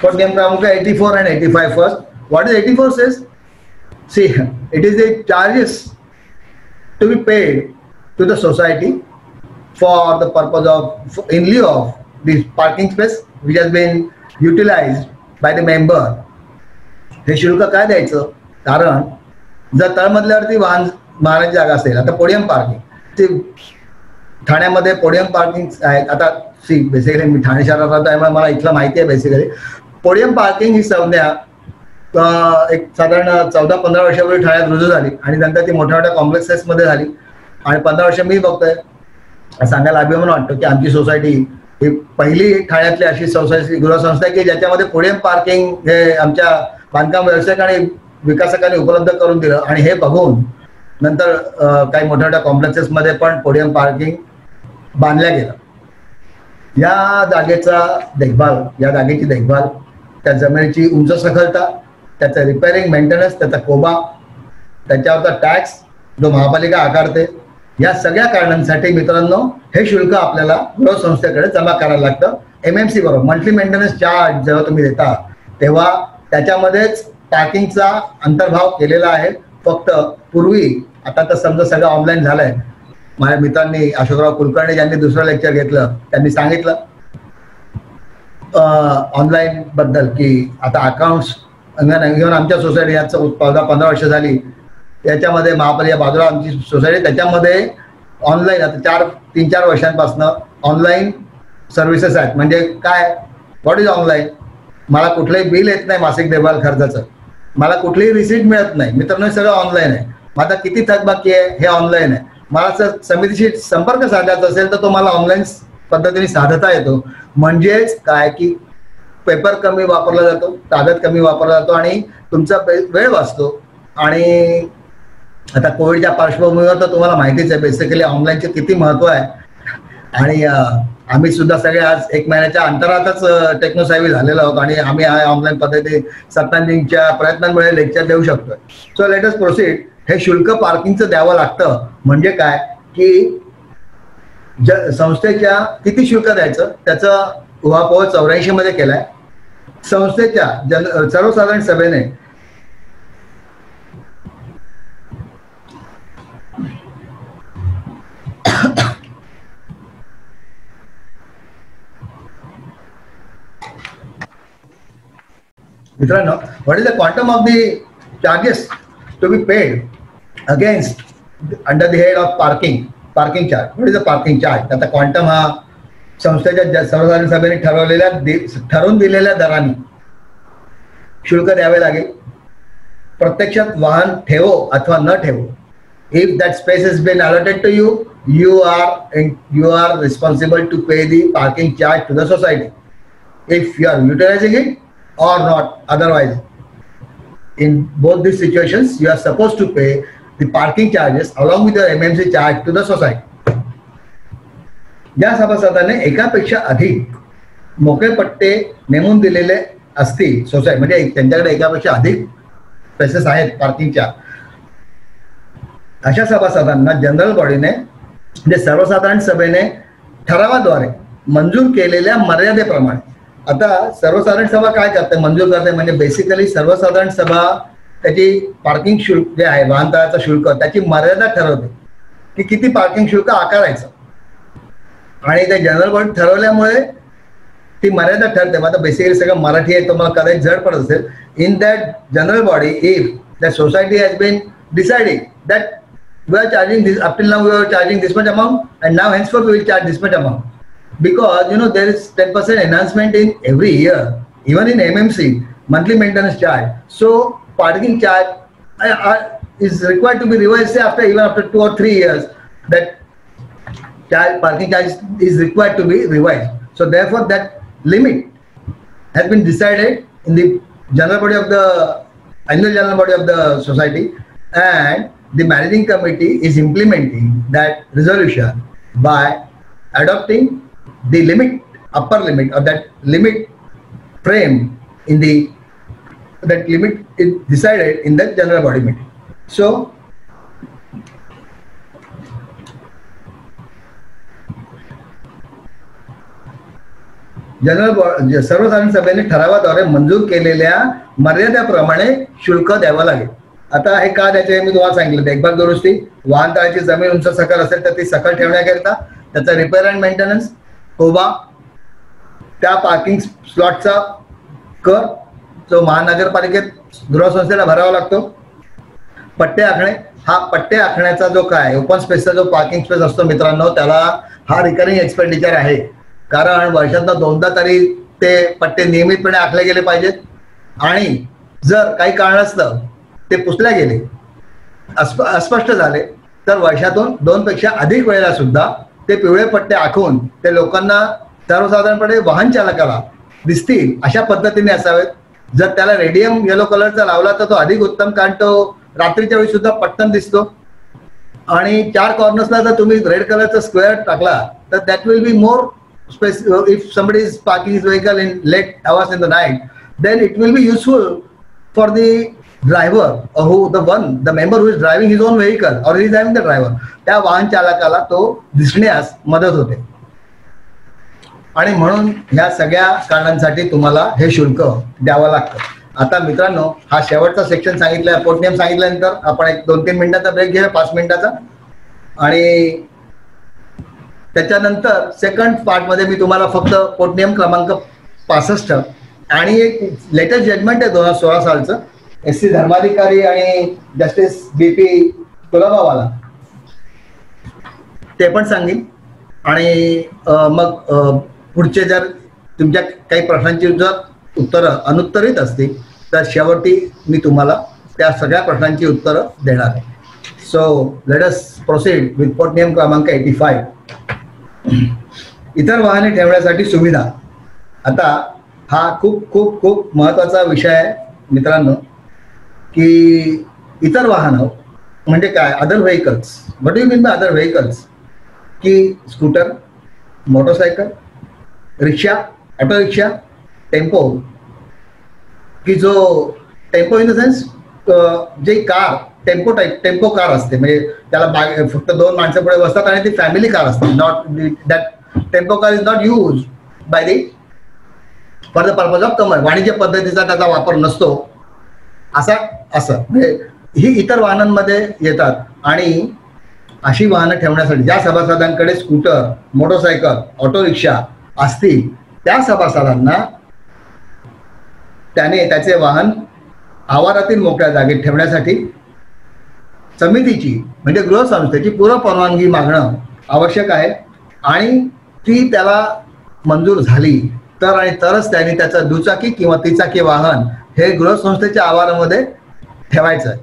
पोट नियम क्रमांक 84 and 85 first. What is 84 says? See, it is the charges to be paid to the society for the purpose of in lieu of the parking space which has been utilized by the member. हे शुल्क काय द्यायचं? कारण जर तळमजल्यावरती वाहनाची जागा असेल, आता पोडियम पार्किंग ते ठाण्यामध्ये पोडियम पार्किंग आहेत. आता बेसिकली मी ठाणे शहरात राहतो त्यामुळे मला इथलं माहिती आहे. बेसिकली पोडियम पार्किंग ही संज्ञा एक साधारण 14-15 वर्षापूर्वी ठाण्यात रुजू झाली आणि नंतर ती मोठ्या मोठ्या कॉम्प्लेक्सेसमध्ये झाली आणि 15 वर्ष मी बघतोय. सांगायला अभिमान वाटतो की आमची सोसायटी ही पहिली ठाण्यातली अशी गृहसंस्था आहे की ज्याच्यामध्ये पोडियम पार्किंग हे आमच्या बांधकाम व्यावसायिक आणि विकासकांनी उपलब्ध करून दिलं आणि हे बघून नंतर काही मोठ्या मोठ्या कॉम्प्लेक्सेसमध्ये पण पोडियम पार्किंग बांधल्या गेलं. या जागेची देखभाल, त्या जमिनीची उंच सखलता, त्याचं रिपेअरिंग मेंटेनन्स, त्याचा कोबा, त्याच्यावरचा टॅक्स जो महापालिका आकारते, या सगळ्या कारणांसाठी मित्रांनो हे शुल्क आपल्याला गृहसंस्थेकडे जमा करायला लागतं. MMC बरोबर मंथली मेंटेनन्स चार्ज जेव्हा तुम्ही देता तेव्हा त्याच्यामध्येच पार्किंगचा अंतर्भाव केलेला आहे. फक्त पूर्वी, आता तर समजा सगळं ऑनलाईन झालंय, माझ्या मित्रांनी अशोकराव कुलकर्णी ज्यांनी दुसरं लेक्चर घेतलं त्यांनी सांगितलं ऑनलाईन बद्दल की आता अकाउंट्स इव्हन आमच्या सोसायटी याचं 15 वर्ष झाली, याच्यामध्ये महापालिका बाजूला आमची सोसायटी, त्याच्यामध्ये ऑनलाईन आता 3-4 वर्षांपासून ऑनलाईन सर्व्हिसेस आहेत. म्हणजे काय, व्हॉट इज ऑनलाईन? मला कुठलंही बिल येत नाही मासिक देखभाल खर्चाचं, मला कुठलीही रिसीट मिळत नाही. मित्रांनो सगळं ऑनलाईन आहे. माझा किती थकबाकी आहे हे ऑनलाईन आहे. मला जर समितीशी संपर्क साधायचा असेल तर तो मला ऑनलाईन पद्धतीने साधता येतो. म्हणजेच काय की पेपर कमी वापरला जातो, कागद कमी वापरला जातो आणि तुमचा वेळ वाचतो. आणि आता कोविडच्या पार्श्वभूमीवर तर तुम्हाला माहितीच आहे बेसिकली ऑनलाईनचे किती महत्व आहे. आणि आम्ही सुद्धा सगळे आज 1 महिन्याच्या अंतरातच टेक्नोसाहेबी झालेलो आहोत आणि आम्ही ऑनलाईन पद्धती सत्तांच्या प्रयत्नांमुळे लेक्चर देऊ शकतोय. So let us proceed. हे शुल्क पार्किंगचं द्यावं लागतं. म्हणजे काय की संस्थेच्या किती शुल्क द्यायचं त्याचा उहापोह 84 मध्ये केलाय. संस्थेच्या सर्वसाधारण सभेने मित्रांनो, what is the quantum of the charges to be paid against under the head of parking charge? What is the parking charge? आता क्वांटम हा संस्थेच्या सर्वसाधारण सभेने ठरवून दिलेल्या दराने शुल्क द्यावे लागेल. प्रत्यक्षात वाहन ठेवो अथवा न ठेवो, if that space is been allotted to you, you are responsible to pay the parking charge to the society if you are utilizing it or not. Otherwise, in both these situations you are supposed to pay the parking charges along with your MMC charge to the society. या सभासदाने एकापेक्षा अधिक मोकळे पट्टे नेमून दिलेले असतील society, म्हणजे त्यांच्याकडे एकापेक्षा अधिक स्पेसेस आहेत पार्किंगच्या, अशा सभासदांना जनरल बॉडीने म्हणजे सर्वसाधारण सभेने ठरावाद्वारे मंजूर केलेल्या मर्यादेप्रमाणे. आता सर्वसाधारण सभा काय करते, मंजूर करते, म्हणजे बेसिकली सर्वसाधारण सभा त्याची पार्किंग शुल्क जे आहे वाहनतळाचं शुल्क त्याची मर्यादा ठरवते की किती पार्किंग शुल्क आकारायचं. आणि ते जनरल बॉडी ठरवल्यामुळे ती मर्यादा ठरते. मग आता बेसिकली सगळं मराठी आहे, तुम्हाला कदाचित जड पडत असेल. In that general body if the society has been deciding that we are charging this, up till now we were charging this much amount and now henceforth we will charge this much amount, because there is 10% enhancement in every year, even in MMC monthly maintenance charge. So parking charge is required to be revised after 2 or 3 years. That parking charge is required to be revised. So therefore that limit has been decided in the general body of the annual general body of the society, and the managing committee is implementing that resolution by adopting the upper limit of that limit frame that limit is decided in the general body meeting. So सर्वसाधारण सभेने ठरावाद्वारे मंजूर केलेल्या मर्यादेप्रमाणे शुल्क द्यावं लागेल. आता हे का द्यायचे मी तुम्हाला सांगितलं. देखभाल दुरुस्ती, वाहनतळाची जमीन उंच सखल असेल तर ती सखल ठेवण्याकरिता, त्याचा रिपेअर अँड मेंटेनन्स, कोबा, त्या पार्किंग स्लॉटचा कर जो महानगरपालिकेत गृहसंस्थेला भरावा लागतो. पट्टे आखणे, हा पट्टे आखण्याचा जो काय ओपन स्पेसचा जो पार्किंग स्पेस असतो मित्रांनो, त्याला हा रिकरिंग एक्सपेंडिचर आहे. कारण वर्षातनं 2दा तरी ते पट्टे नियमितपणे आखले गेले पाहिजेत. आणि जर काही कारणास्तव ते पुसल्या गेले, अस्पष्ट झाले, तर वर्षातून 2 पेक्षा अधिक वेळेला सुद्धा ते पिवळे पट्टे आखून ते लोकांना सर्वसाधारणपणे वाहन चालकाला दिसतील अशा पद्धतीने असावेत. जर त्याला रेडियम येलो कलरचा लावला तर तो अधिक उत्तम, कारण तो रात्रीच्या वेळी सुद्धा पटकन दिसतो. आणि 4 कॉर्नर्सला जर तुम्ही रेड कलरचा स्क्वेअर टाकला तर that will be more space. If somebody is parking his vehicle in late hours in the night, then it will be useful for the driver, the member who is driving his own vehicle, or he is having the driver, त्या वाहन चालकाला तो दिसण्यास मदत होते. आणि म्हणून ह्या सगळ्या कारणांसाठी तुम्हाला हे शुल्क द्यावं लागतं. आता मित्रांनो, हा शेवटचा सेक्शन सांगितला, पोर्ट नियम सांगितल्यानंतर आपण एक 2-3 मिनिटाचा ब्रेक घेऊया, 5 मिनिटाचा. आणि त्याच्यानंतर सेकंड पार्ट मध्ये मी तुम्हाला फक्त पोर्ट नियम क्रमांक 65 आणि एक लेटेस्ट जजमेंट आहे 2016 सालचं, SC धर्माधिकारी आणि जस्टिस BP कुलाबावाला, ते पण सांगेन. आणि मग पुढचे जर तुमच्या काही प्रश्नांची जर उत्तरं अनुत्तरित असतील तर शेवटी मी तुम्हाला त्या सगळ्या प्रश्नांची उत्तरं देणार आहे. So let us proceed with port नियम क्रमांक 85. इतर वाहने ठेवण्यासाठी सुविधा. आता हा खूप खूप खूप महत्त्वाचा विषय आहे मित्रांनो, की इतर वाहनं म्हणजे काय, other vehicles. What do you mean by other vehicles? की स्कूटर, मोटरसायकल, रिक्षा, ऑटो रिक्षा, टेम्पो, की जो टेम्पो इन द सेन्स जे कार, टेम्पो कार असते, म्हणजे त्याला फक्त 2 माणसं पुढे बसतात आणि ती फॅमिली कार असते. Not that tempo car is not use by the for the purpose of commerce, वाणिज्य पद्धतीचा त्याचा वापर नसतो. असं म्हणजे ही इतर वाहनांमध्ये येतात. आणि अशी वाहनं ठेवण्यासाठी ज्या सभासदांकडे स्कूटर, मोटरसायकल, ऑटो रिक्षा असतील त्या सभासदांना त्याने त्याचे वाहन आवारातील मोकळ्या जागेत ठेवण्यासाठी समितीची म्हणजे गृहसंस्थेची पूर्व परवानगी मागणं आवश्यक आहे. आणि ती त्याला मंजूर झाली तर आणि तरच त्यांनी त्याचं दुचाकी किंवा तिचाकी वाहन हे गृहसंस्थेच्या आवारामध्ये ठेवायचं आहे.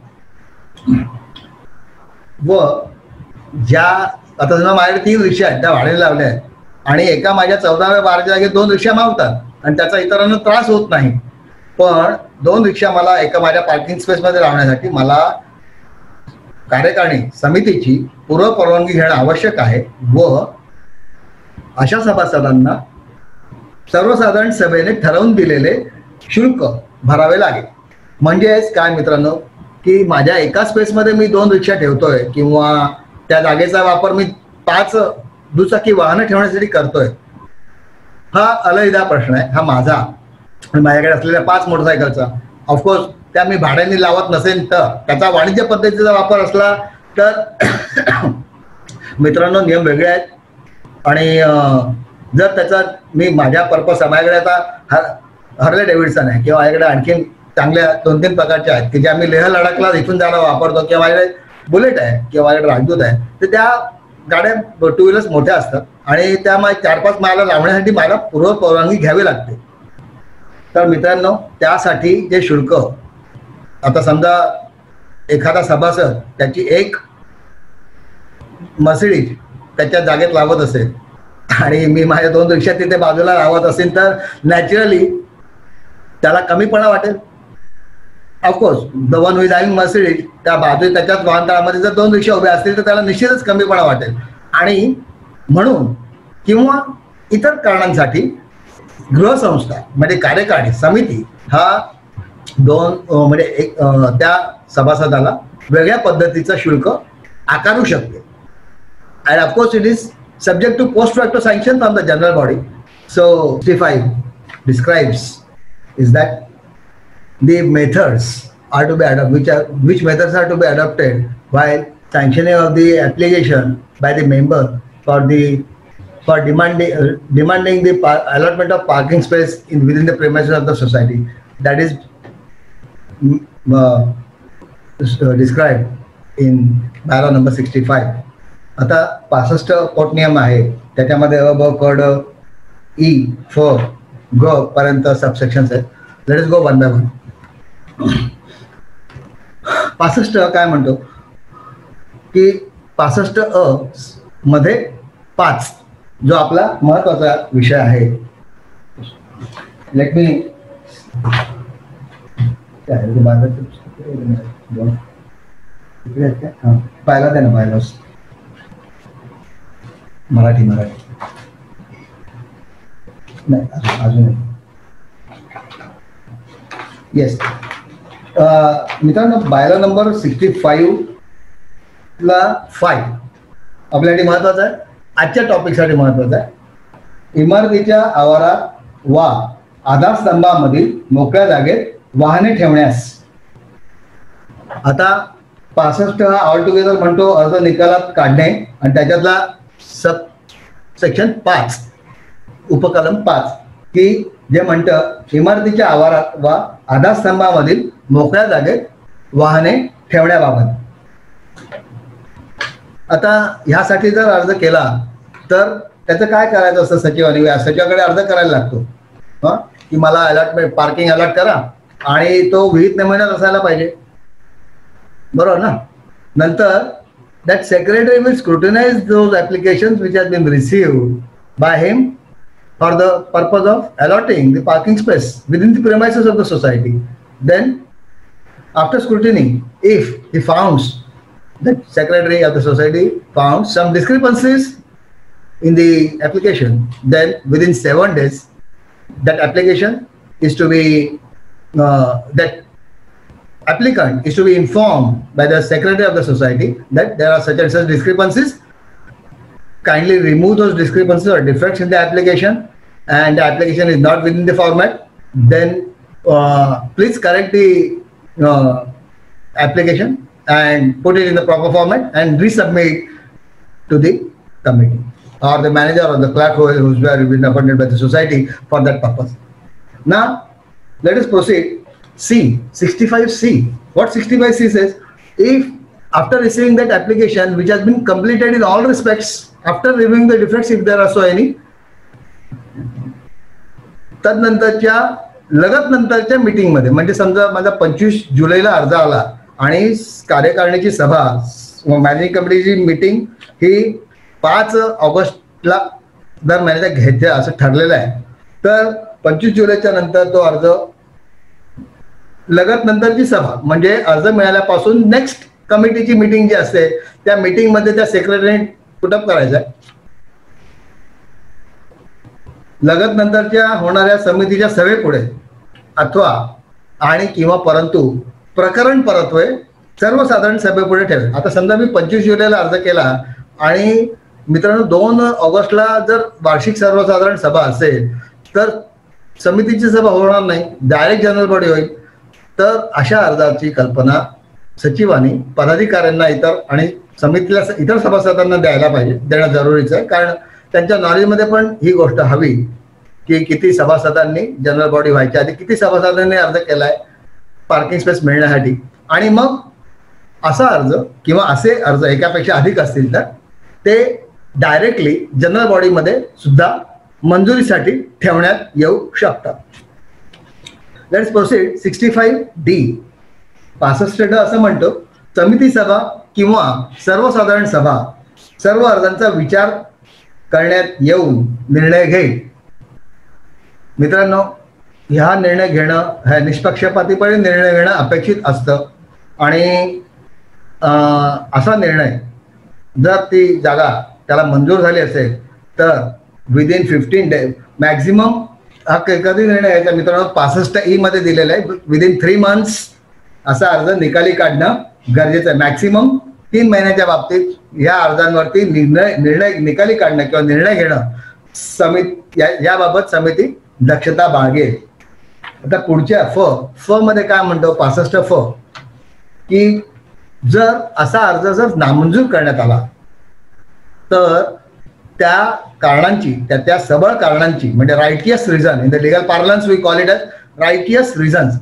व ज्या आता समजा माझ्याकडे 3 रिक्षा आहेत, त्या भाड्याने लावल्या आहेत आणि एका माझ्या 14व्या 12च्या जागेत 2 रिक्षा मावतात आणि त्याचा इतरांना त्रास होत नाही. पण 2 रिक्षा मला एका माझ्या पार्किंग स्पेसमध्ये लावण्यासाठी मला कार्यकारिणी समितीची पूर्व परवानगी घेणं आवश्यक आहे. व अशा सभासदांना सर्वसाधारण सभेने ठरवून दिलेले शुल्क भरावे लागेल. म्हणजेच काय मित्रांनो, की माझ्या एका स्पेसमध्ये मी 2 रिक्षा ठेवतोय किंवा त्या जागेचा वापर मी 5 दुचाकी वाहनं ठेवण्यासाठी करतोय, हा अलहिदा प्रश्न आहे. हा माझा आणि माझ्याकडे असलेल्या 5 मोटरसायकलचा. ऑफकोर्स त्या मी भाड्याने लावत नसेल तर, त्याचा वाणिज्य पद्धतीचा वापर असला तर मित्रांनो नियम वेगळे आहेत. आणि जर त्याचा मी माझ्या पर्पज, माझ्याकडे आता हार्ले डेव्हिडसन आहे किंवा माझ्याकडे आणखीन चांगल्या 2-3 प्रकारच्या आहेत की ज्या मी लेह लडाखला इथून जायला वापरतो, किंवा माझ्याकडे बुलेट आहे किंवा माझ्याकडे राजदूत आहे, तर त्या गाड्या 2 व्हीलर्स मोठ्या असतात आणि त्या 4-5 मायला लावण्यासाठी मला पूर्व परवानगी घ्यावी लागते. तर मित्रांनो, त्यासाठी जे शुल्क, आता समजा एखादा सभासद त्याची एक मर्सिडीज त्याच्या जागेत लावत असेल आणि मी माझ्या 2 रिक्षा तिथे बाजूला लावत असेल तर नॅचरली त्याला कमीपणा वाटेल. Of course the one who is having Mercedes, त्या बाजू त्याच्याच वाहनतळामध्ये जर 2 रिक्षा उभ्या असतील तर त्याला निश्चितच कमीपणा वाटेल. आणि म्हणून किंवा इतर कारणांसाठी गृहसंस्था म्हणजे कार्यकारिणी समिती हा 2 म्हणजे एक त्या सभासदाला वेगळ्या पद्धतीचं शुल्क आकारू शकते. And of course it is subject to post facto sanction from the general body. So 65 describes is that the methods are to be adopted, which methods are to be adopted while sanctioning of the application by the member for demanding the allotment of parking space within the premises of the society. That is described in para number 65. आता 65 पोट नियम आहे, त्याच्यामध्ये अ, ब, क, ड, E, फ, ग पर्यंत सबसेक्शन्स आहेत. Let us go one by one. 65 काय म्हणतो की 65 मध्ये 5 जो आपला महत्वाचा विषय आहे. लेट मी पाहिला द्या ना बायलॉस मराठी नाही अजून येस मित्रांनो बायलॉ नंबर 65 ला 5 आपल्यासाठी महत्वाचा आहे, आजच्या टॉपिकसाठी महत्वाचा आहे. इमारतीच्या आवारात वा आधारस्तंभामधील मोकळ्या जागेत वाहने ठेवण्यास. आता 65 हा ऑल टुगेदर म्हणतो अर्ज निकालात काढणे आणि त्याच्यातला सब सेक्शन 5 उपकलम 5 की जे म्हणतं इमारतीच्या आवारात वा आधारस्तंभामधील मोकळ्या जागेत वाहने ठेवण्याबाबत. आता ह्यासाठी जर अर्ज केला तर त्याचं काय करायचं असतं सचिवांनी, सचिवाकडे अर्ज करायला लागतो की मला अलॉटमेंट पार्किंग अलॉट करा आणि तो विहित नमुन्यात असायला पाहिजे, बरोबर ना. नंतर that secretary will scrutinize those applications which have been received by him for the purpose of allotting the parking space within the premises of the society. Then after scrutiny, if he founds, the secretary of the society found some discrepancies in the application, then within 7 days that application is to be that applicant is to be informed by the secretary of the society that there are such and such discrepancies. Kindly remove those discrepancies or defects in the application, and the application is not within the format. Then please correct the application and put it in the proper format and resubmit to the committee or the manager or the clerk who's been appointed by the society for that purpose. Now let us proceed. C, 65C. What 65C says? If after receiving that application which has been completed in all respects, after reviewing the defects if there are so any, तदनंतरच्या लगत नंतरच्या meeting मध्ये, म्हणजे समजा माझा 25 जुलैला अर्ज आला आणि कार्यकारिणीची सभा मॅनेजिंग कमिटीची मीटिंग ही 5 ऑगस्टला दर महिन्यात घ्यायचं असं ठरलेलं आहे, तर 25 जुलैच्या नंतर तो अर्ज लगत नंतरची सभा म्हणजे अर्ज मिळाल्यापासून नेक्स्ट कमिटीची मीटिंग जी असते त्या मीटिंग मध्ये त्या सेक्रेटरीने पुटअप करायचा आहे. लगत नंतरच्या होणाऱ्या समितीच्या सभेपुढे अथवा आणि किंवा परंतु प्रकरण परत्वे सर्वसाधारण सभेपुढे ठेवेल. आता समजा मी 25 जुलैला अर्ज केला आणि मित्रांनो 2 ऑगस्टला जर वार्षिक सर्वसाधारण सभा असेल तर समितीची सभा होणार नाही, डायरेक्ट जनरल बॉडी होईल. तर अशा अर्जाची कल्पना सचिवांनी पदाधिकाऱ्यांना इतर आणि समितीला इतर सभासदांना द्यायला पाहिजे, देणं जरुरीचं आहे. कारण त्यांच्या नॉलेजमध्ये पण ही गोष्ट हवी की किती सभासदांनी जनरल बॉडी व्हायच्या आधी किती सभासदांनी अर्ज केलाय पार्किंग स्पेस मिळण्यासाठी, आणि मग असा अर्ज किंवा असे अर्ज एकापेक्षा अधिक असतील तर ते डायरेक्टली जनरल बॉडीमध्ये सुद्धा मंजुरीसाठी ठेवण्यात येऊ शकतात. Let's proceed. 65D 65 असं म्हणतो समिती सभा किंवा सर्वसाधारण सभा सर्व अर्जांचा विचार करण्यात येऊन निर्णय घेईल. मित्रांनो ह्या निर्णय घेणं ह्या निष्पक्षपातीपणे निर्णय घेणं अपेक्षित असतं आणि असा निर्णय जर ती जागा त्याला मंजूर झाली असेल तर विदिन 15 डेज मॅक्झिमम हा कधी निर्णय घ्यायचा मित्रांनो 65E मध्ये दिलेला आहे विदिन 3 मंथ्स असा अर्ज निकाली काढणं गरजेचं आहे. मॅक्सिमम 3 महिन्याच्या बाबतीत या अर्जांवरती निर्णय निकाली काढणं किंवा निर्णय घेणं समिती याबाबत समिती दक्षता बाळगेल. आता पुढच्या फ मध्ये काय म्हणतो 65 की जर असा अर्ज जर नामंजूर करण्यात आला तर त्या कारणांची त्या सबळ कारणांची म्हणजे righteous reason in the legal parlance we call it as righteous reasons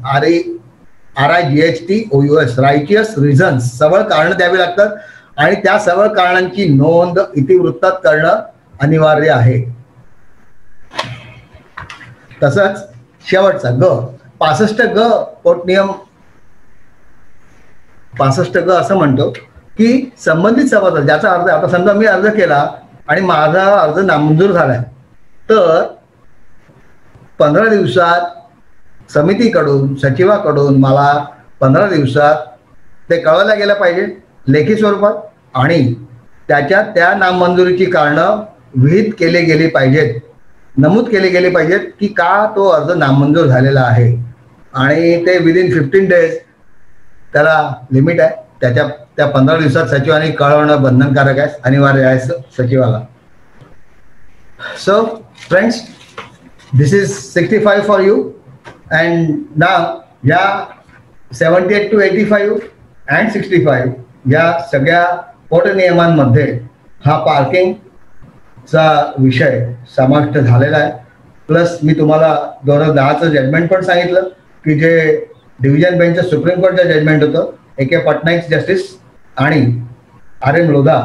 RIGHTOUS righteous reasons सबळ कारण द्यावी लागतात आणि त्या सबळ कारणांची नोंद इतिवृत्तात करणं अनिवार्य आहे. तसंच शेवटचा ग 65G पोट नियम 65G असं म्हणतो की संबंधित सभासद ज्याचा अर्ज आता समजा मी अर्ज केला आणि माझा अर्ज नामंजूर झालाय तर 15 दिवसात समितीकडून सचिवाकडून मला 15 दिवसात ते कळवल्या गेलं पाहिजे लेखी स्वरूपात, आणि त्याच्यात त्या नामंजुरीची कारणं विहित केले गेली पाहिजेत, नमूद केले गेले पाहिजेत की का तो अर्ज नामंजूर झालेला आहे. आणि ते विदिन 15 डेज त्याला लिमिट आहे. त्या 15 दिवसात सचिवांनी कळवणं बंधनकारक आहे, अनिवार्य आहे सचिवाला. So friends, this is 65 for you. And नाव या 78 to 85 अँड 65 या सगळ्या पोटनियमांमध्ये हा पार्किंगचा विषय समाविष्ट झालेला आहे. प्लस मी तुम्हाला 2010चं जजमेंट पण सांगितलं की जे डिव्हिजन बेंचचं सुप्रीम कोर्टचं जजमेंट होतं, AK पटनाईक जस्टिस आणि RM लोधा.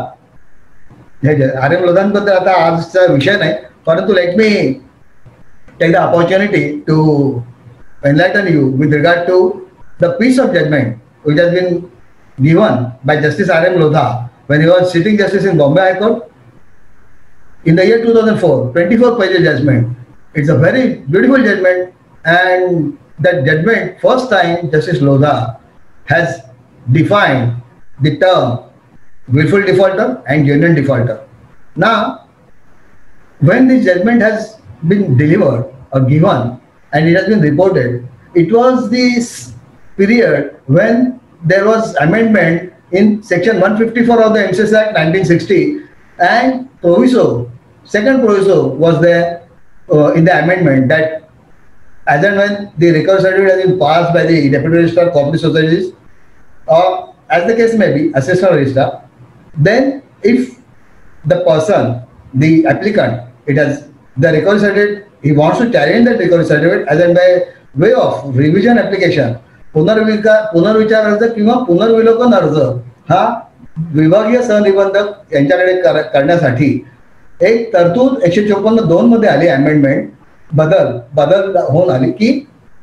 हे RM लोधांबद्दल आता आजचा विषय नाही, परंतु let me take the opportunity to enlighten you with regard to the piece of judgement which has been given by Justice RM Lodha when he was sitting justice in Bombay High Court in the year 2004. 24-page judgment. It's a very beautiful judgment, and that judgment, first time Justice Lodha has defined the term willful defaulter and genuine defaulter. Now, when this judgment has been delivered or given and it has been reported, it was this period when there was amendment in section 154 of the MCS Act 1960, and proviso, second proviso was there in the amendment that as and when the recovery certificate has been passed by the Deputy Registrar of Cooperative Societies, or as the case may be, Assistant Registrar, then if the person, the applicant, it has the recovery certificate, he wants to challenge that recovery certificate as and by way of revision application, पुनर्विचार अर्ज किंवा पुनर्विलोकन अर्ज हा विभागीय सहनिबंधक यांच्याकडे करण्यासाठी एक तरतूद 154(2) मध्ये आली अमेंडमेंट, बदल होऊन आली की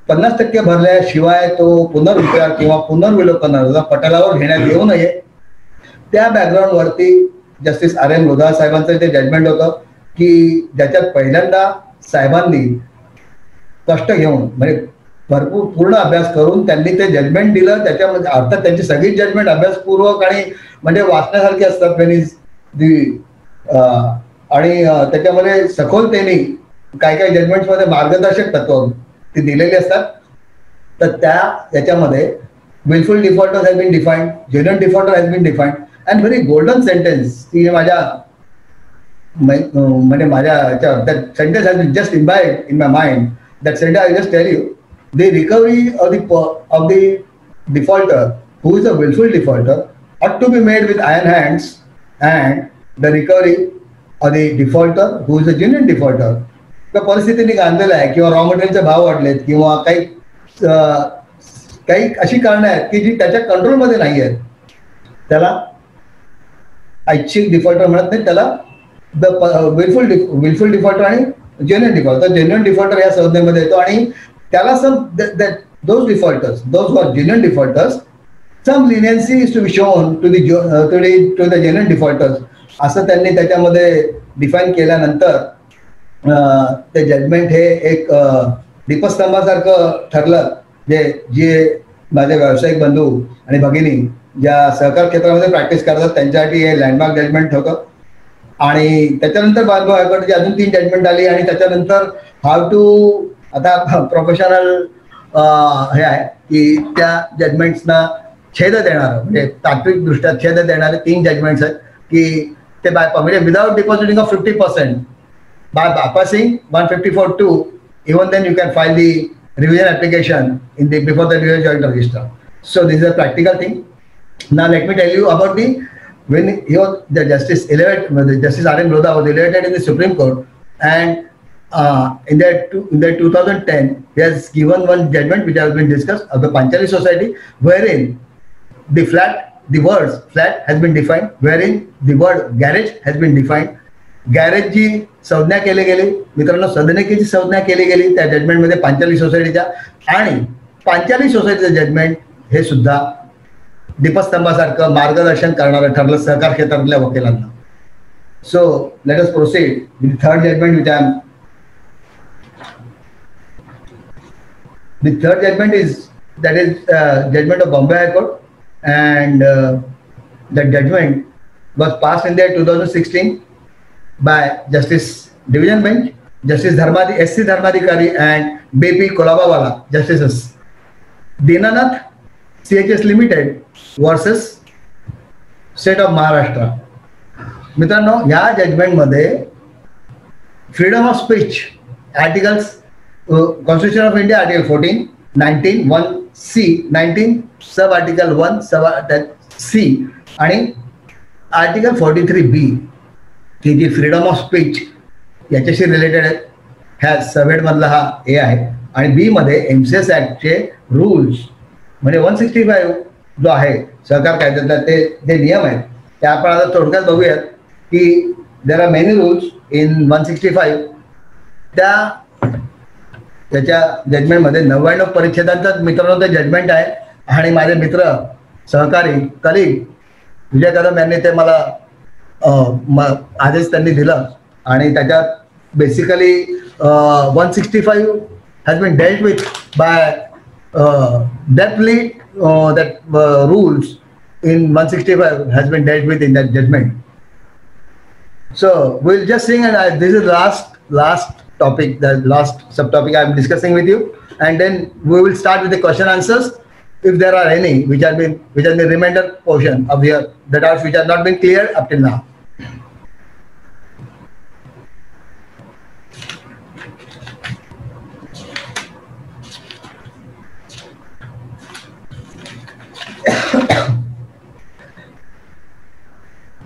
50% भरल्याशिवाय तो पुनर्विचार किंवा पुनर्विलोकन अर्ज पटलावर घेण्यात येऊ नये. त्या बॅकग्राऊंड वरती जस्टिस RM लोधा साहेबांचं ते जजमेंट होतं की ज्याच्यात पहिल्यांदा साहेबांनी कष्ट घेऊन म्हणजे भरपूर पूर्ण अभ्यास करून त्यांनी ते जजमेंट दिलं. त्याच्यामध्ये अर्थात त्यांची सगळी जजमेंट अभ्यासपूर्वक आणि म्हणजे वाचण्यासारखी असतात आणि त्याच्यामध्ये सखोलतेने काही काही जजमेंट्स मध्ये मार्गदर्शक तत्व ते दिलेली असतात. तर त्याच्यामध्ये wilful defaulter has been defined, genuine defaulter has been defined, and very golden sentence की माझ्या sentence has been just imbibed in my mind. That sentence I just tell you. The recovery of the defaulter who is a willful defaulter ought to be made with iron hands, and the recovery of the defaulter who is a genuine defaulter. त्या परिस्थितीने गांधलेला आहे किंवा raw मटेरियलचे भाव वाढलेत किंवा काही अशी कारणं आहेत की जी त्याच्या कंट्रोलमध्ये नाही आहेत, त्याला ऐच्छिक डिफॉल्टर म्हणत नाही, त्याला विलफुल डिफॉल्टर आणि जेन्युइन डिफॉल्टर. जेन्युइन डिफॉल्टर या संज्ञेमध्ये येतो आणि त्याला those defaulters, those who are genuine defaulters, some leniency is to be shown to the genuine defaulters असं त्यांनी त्याच्यामध्ये डिफाईन केल्यानंतर ते जजमेंट हे एक दीपस्तंभासारखं ठरलं. जे माझे व्यावसायिक बंधू आणि भगिनी ज्या सहकार क्षेत्रामध्ये प्रॅक्टिस करतात त्यांच्यासाठी हे लँडमार्क जजमेंट होतं. आणि त्याच्यानंतर बालभाऊ हायकोर्टाची अजून 3 जजमेंट आली आणि त्याच्यानंतर हाव टू आता प्रोफेशनल हे आहे की त्या जजमेंट्सना छेद देणारं म्हणजे तात्विक दृष्ट्या छेद देणारे 3 जजमेंट्स आहेत की ते म्हणजे without depositing of 50% by bypassing 154(2), even then you can file the revision application in the before the division joint register. So this is a practical thing. Now let me tell you about the when he was the Justice RM Lodha was elevated in the Supreme Court, and in the 2010 he has given one judgment which has been discussed of the Panchali Society, wherein the words flat has been defined, wherein the word garage has been defined. Garage जी संज्ञा केली गेली मित्रांनो, सदनिकेची संज्ञा केली गेली त्या judgement मध्ये पांचाली सोसायटीच्या, आणि पांचाली सोसायटीचं जजमेंट हे सुद्धा दीपस्तंभासारखं मार्गदर्शन करणारं ठरलं सहकार क्षेत्रातल्या वकिलांना. So let us proceed with third judgment which I am The third judgment is judgment of Bombay High Court, and the judgment was passed in the year 2016 by Justice Division Bench, Justice S.C. Dharmadhikari and B.P. Kolabawala, Justices. Dinanath CHS Limited versus State of Maharashtra. मित्रांनो, या जजमेंटमध्ये freedom of speech articles, constitution of India article 14, 19, 1C, 19 sub article 1 sub C आणि article 43B ती जी freedom of speech याच्याशी related आहे. ह्या served मधला हा ए आहे. आणि बी मध्ये MCS ऍक्टचे रूल्स म्हणजे 165 जो आहे सहकार कायद्यातला ते नियम आहेत ते आपण आता थोडक्यात बघूयात की there are many rules in 165. त्याच्या जजमेंटमध्ये 99 परिच्छेदांचा मित्रांनो ते जजमेंट आहे. आणि माझे मित्र सहकारी कलीग विजय कदम यांनी ते मला आदेश त्यांनी दिलं आणि त्याच्यात basically 165 has been dealt with by deeply that rules in 165 has been dealt with in that judgment. So we'll just sing, and this is last topic, the last subtopic I am discussing with you, and then we will start with the question answers if there are any which have been remainder portion of here which have not been clear up till now.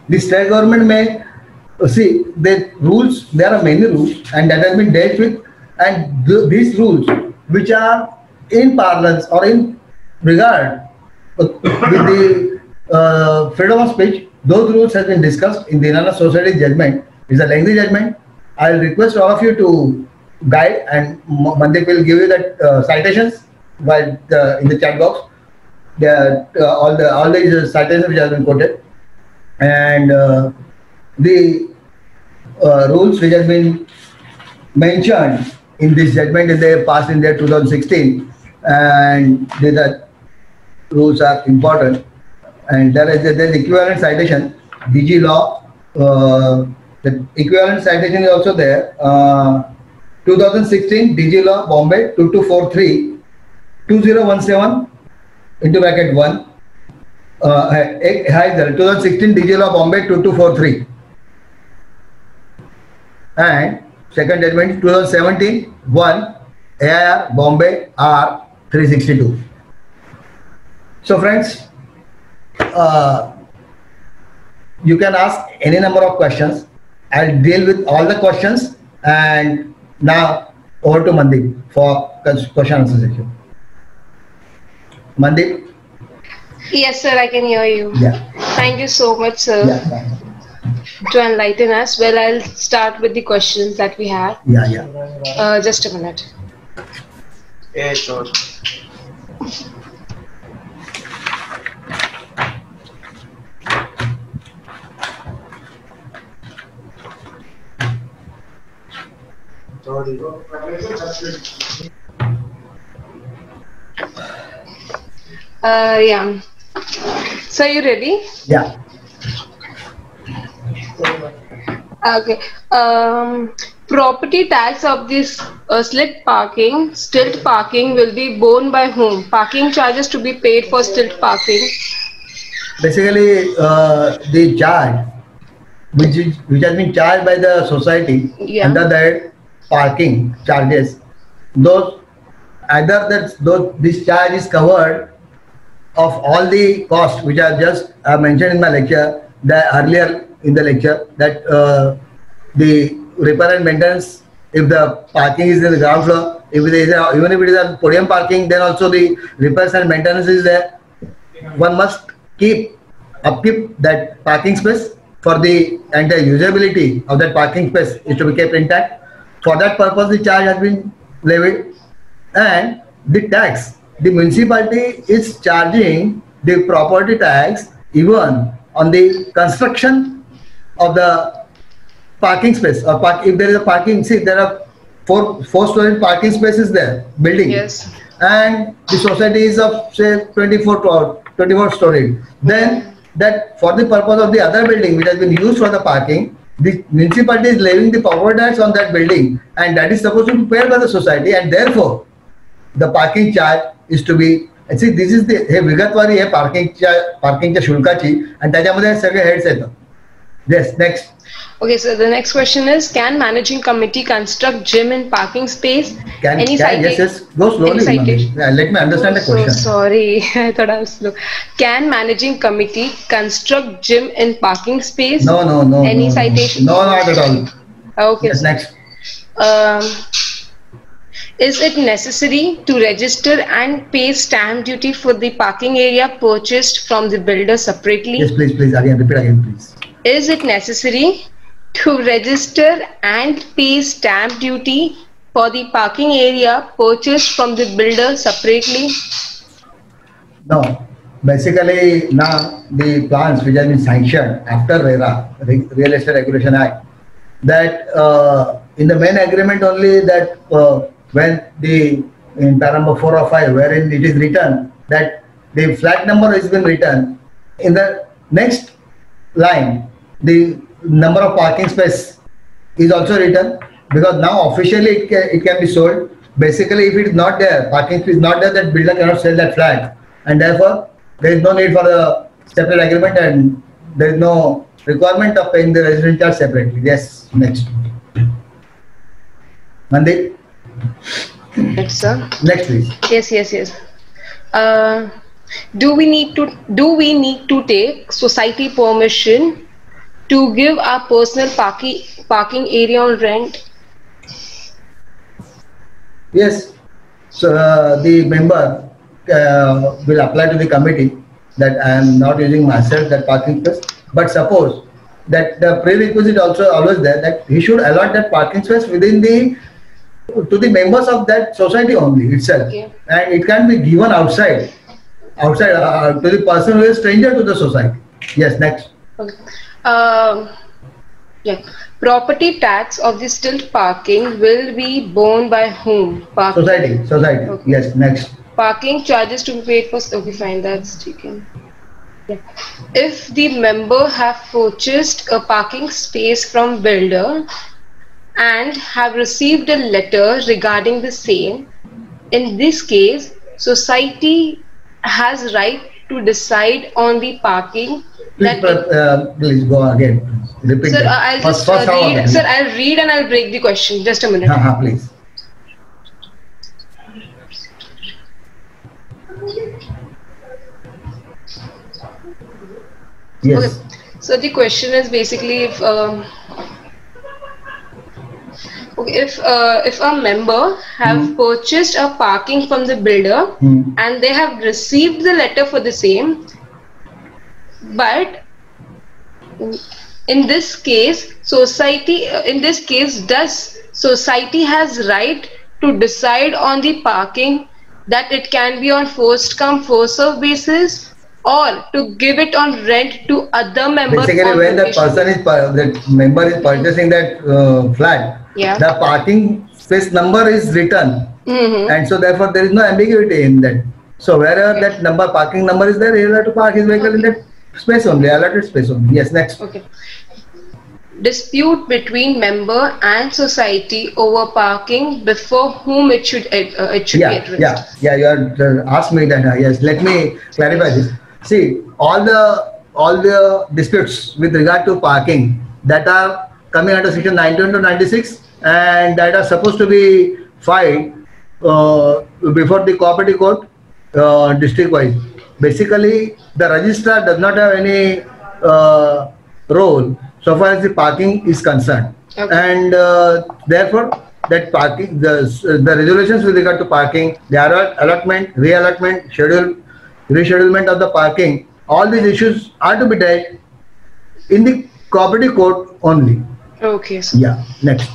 The state government may see the rules. There are many rules, and that has been dealt with. And these rules, which are in parlance or in regard with the freedom of speech, those rules have been discussed in the Inanna Society judgment. It's a lengthy judgment. I'll request all of you to guide, and Mandeep will give you that citations in the chat box. All the citations which have been quoted. And the rules which have been mentioned in this judgment they passed in the 2016, and the rules are important. And there is equivalent citation, DG law. The equivalent citation is also there. 2016 DG law Bombay 2243 2017 into bracket 1. 2016 DG law Bombay 2243, and second judgment 2017 1 AIR Bombay R 362. So friends, you can ask any number of questions. I'll deal with all the questions, and now over to Mandeep for question answer section. Mandeep. Yes, sir, I can hear you. Yeah. Thank you so much, sir, to enlighten us. Well, I'll start with the questions that we have. Yeah. Just a minute. Yeah, sure. Yeah. So, you ready? Yeah. Okay. Property tax of this stilt parking will be borne by whom? Parking charges to be paid for stilt parking. Basically, the charge which has been charged by the society under that parking charges, this charge is covered of all the costs which I just mentioned in my lecture, earlier in the lecture, that the repair and maintenance, if the parking is in the ground floor, even if it is a podium parking, then also the repairs and maintenance is there. One must upkeep that parking space for the entire usability of that parking space is to be kept intact. For that purpose, the charge has been levied, and the tax. The municipality is charging the property tax even on the construction of the parking space. If there is a parking, see, there are four story parking spaces there, building. Yes. and the society is of say 24 story, then that for the purpose of the other building which has been used for the parking, the municipality is levying the property tax on that building, and that is supposed to be paid by the society, and therefore the parking charge is to be. See, this is the हे विगतवारी आहे पार्किंगच्या शुल्काची आणि त्याच्यामध्ये सगळे heads येतात. Yes, next. Okay, so the next question is: can managing committee construct gym and parking space? Yes, go slowly. Let me understand the question. So sorry, I thought I was slow. Can managing committee construct gym and parking space? No. Any citation? No, not at all. Okay. Yes, next. Is it necessary to register and pay stamp duty for the parking area purchased from the builder separately? Yes, please. Again, repeat again, please. Is it necessary to register and pay stamp duty for the parking area purchased from the builder separately? No. Basically, now the plans which have been sanctioned after RERA, Real Estate Regulation Act, that in the main agreement only that when in para number 4 or 5, wherein it is written that the flat number has been written, in the next line the number of parking space is also written, because now officially it can be sold. Basically, if it is not there, parking space is not there, that builder cannot sell that flat, and therefore there is no need for a separate agreement, and there is no requirement of paying the resident charge separately. Yes, next. Mandeep. Next, sir. Next, please. Yes. Do we need to take society permission to give our personal parking area on rent? Yes. So the member will apply to the committee that I am not using myself that parking space, but suppose that the prerequisite also always there that he should allot that parking space within to the members of that society only itself, okay. And it can be given outside to the person who is stranger to the society. Yes, next. Okay. Property tax of the stilt parking will be borne by whom? Society. Okay. Yes, next. Parking charges to be paid for. Okay, fine, that's taken. Yeah. If the member have purchased a parking space from builder and have received a letter regarding the same, in this case, society has right to decide on the parking. Please go again. Repeat. Sir, I'll just read. Sir, I'll read and I'll break the question. Just a minute. Please. Yes. Okay. So the question is basically if a member have purchased a parking from the builder and they have received the letter for the same, but in this case does society has right to decide on the parking that it can be on first come first serve basis or to give it on rent to other members? Basically, when that member is purchasing that flat, the parking space number is written, and so therefore there is no ambiguity in that. So wherever that parking number is there, he will have to park his vehicle in that space only, allotted space only. Yes, next. Okay. Dispute between member and society over parking, before whom it should be addressed. Yeah. You have asked me that. Yes, let me clarify this. See, all the disputes with regard to parking that are coming under section 91 to 96 and that are supposed to be filed before the cooperative court district wise. Basically, the registrar does not have any role so far as the parking is concerned, and therefore that parking, the regulations with regard to parking, the allotment, reallotment, reschedulement of the parking, all these issues are to be dealt in the cooperative court only. Okay. So yeah. Next.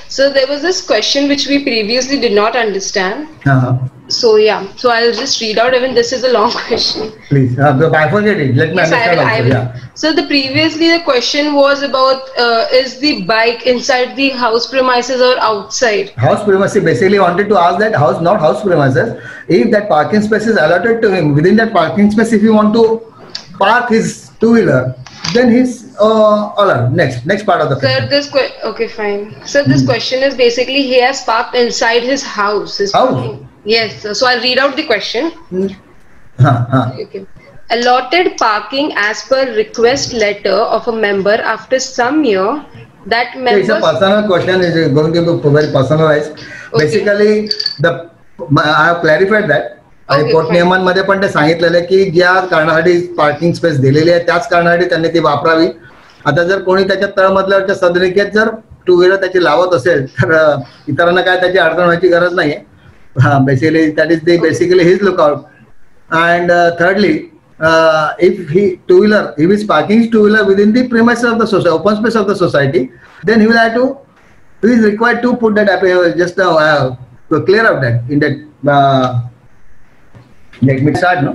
So there was this question which we previously did not understand. So yeah, so I'll just read out. Even this is a long question. Please, bifurcate it. Let me Yes, understand I also. will. Yeah. So previously the question was about is the bike inside the house premises or outside? House premises, basically wanted to ask that house, not house premises. If that parking space is allotted to him, within that parking space, if you want to park his two-wheeler, then he's allowed. Next part of the Sir, question. okay, fine. Sir, this question is basically he has parked inside his house. His House? parking. Yes, so I'll read out the question. Huh. Okay. Allotted parking as per request letter of a member after some year that member. It's a personal question. It's going to be very personalized. Okay. Basically, I have clarified that. Okay, port fine. नियमांमध्ये पण ते सांगितलेलं की ज्या कारणासाठी parking space दिलेली आहे त्याच कारणासाठी त्यांनी ती वापरावी. आता जर कोणी त्याच्या तळमजल्यावरच्या सदनिकेत जर टू व्हीलर त्याची लावत असेल तर इतरांना काय त्याची अडचण व्हायची गरज नाहीये. हा, basically that is the basically his lookout. And thirdly, if he is parking his two-wheeler within the premises of the society, open space of the society, then he is required to put that just to clear out that in that. Let me start, no?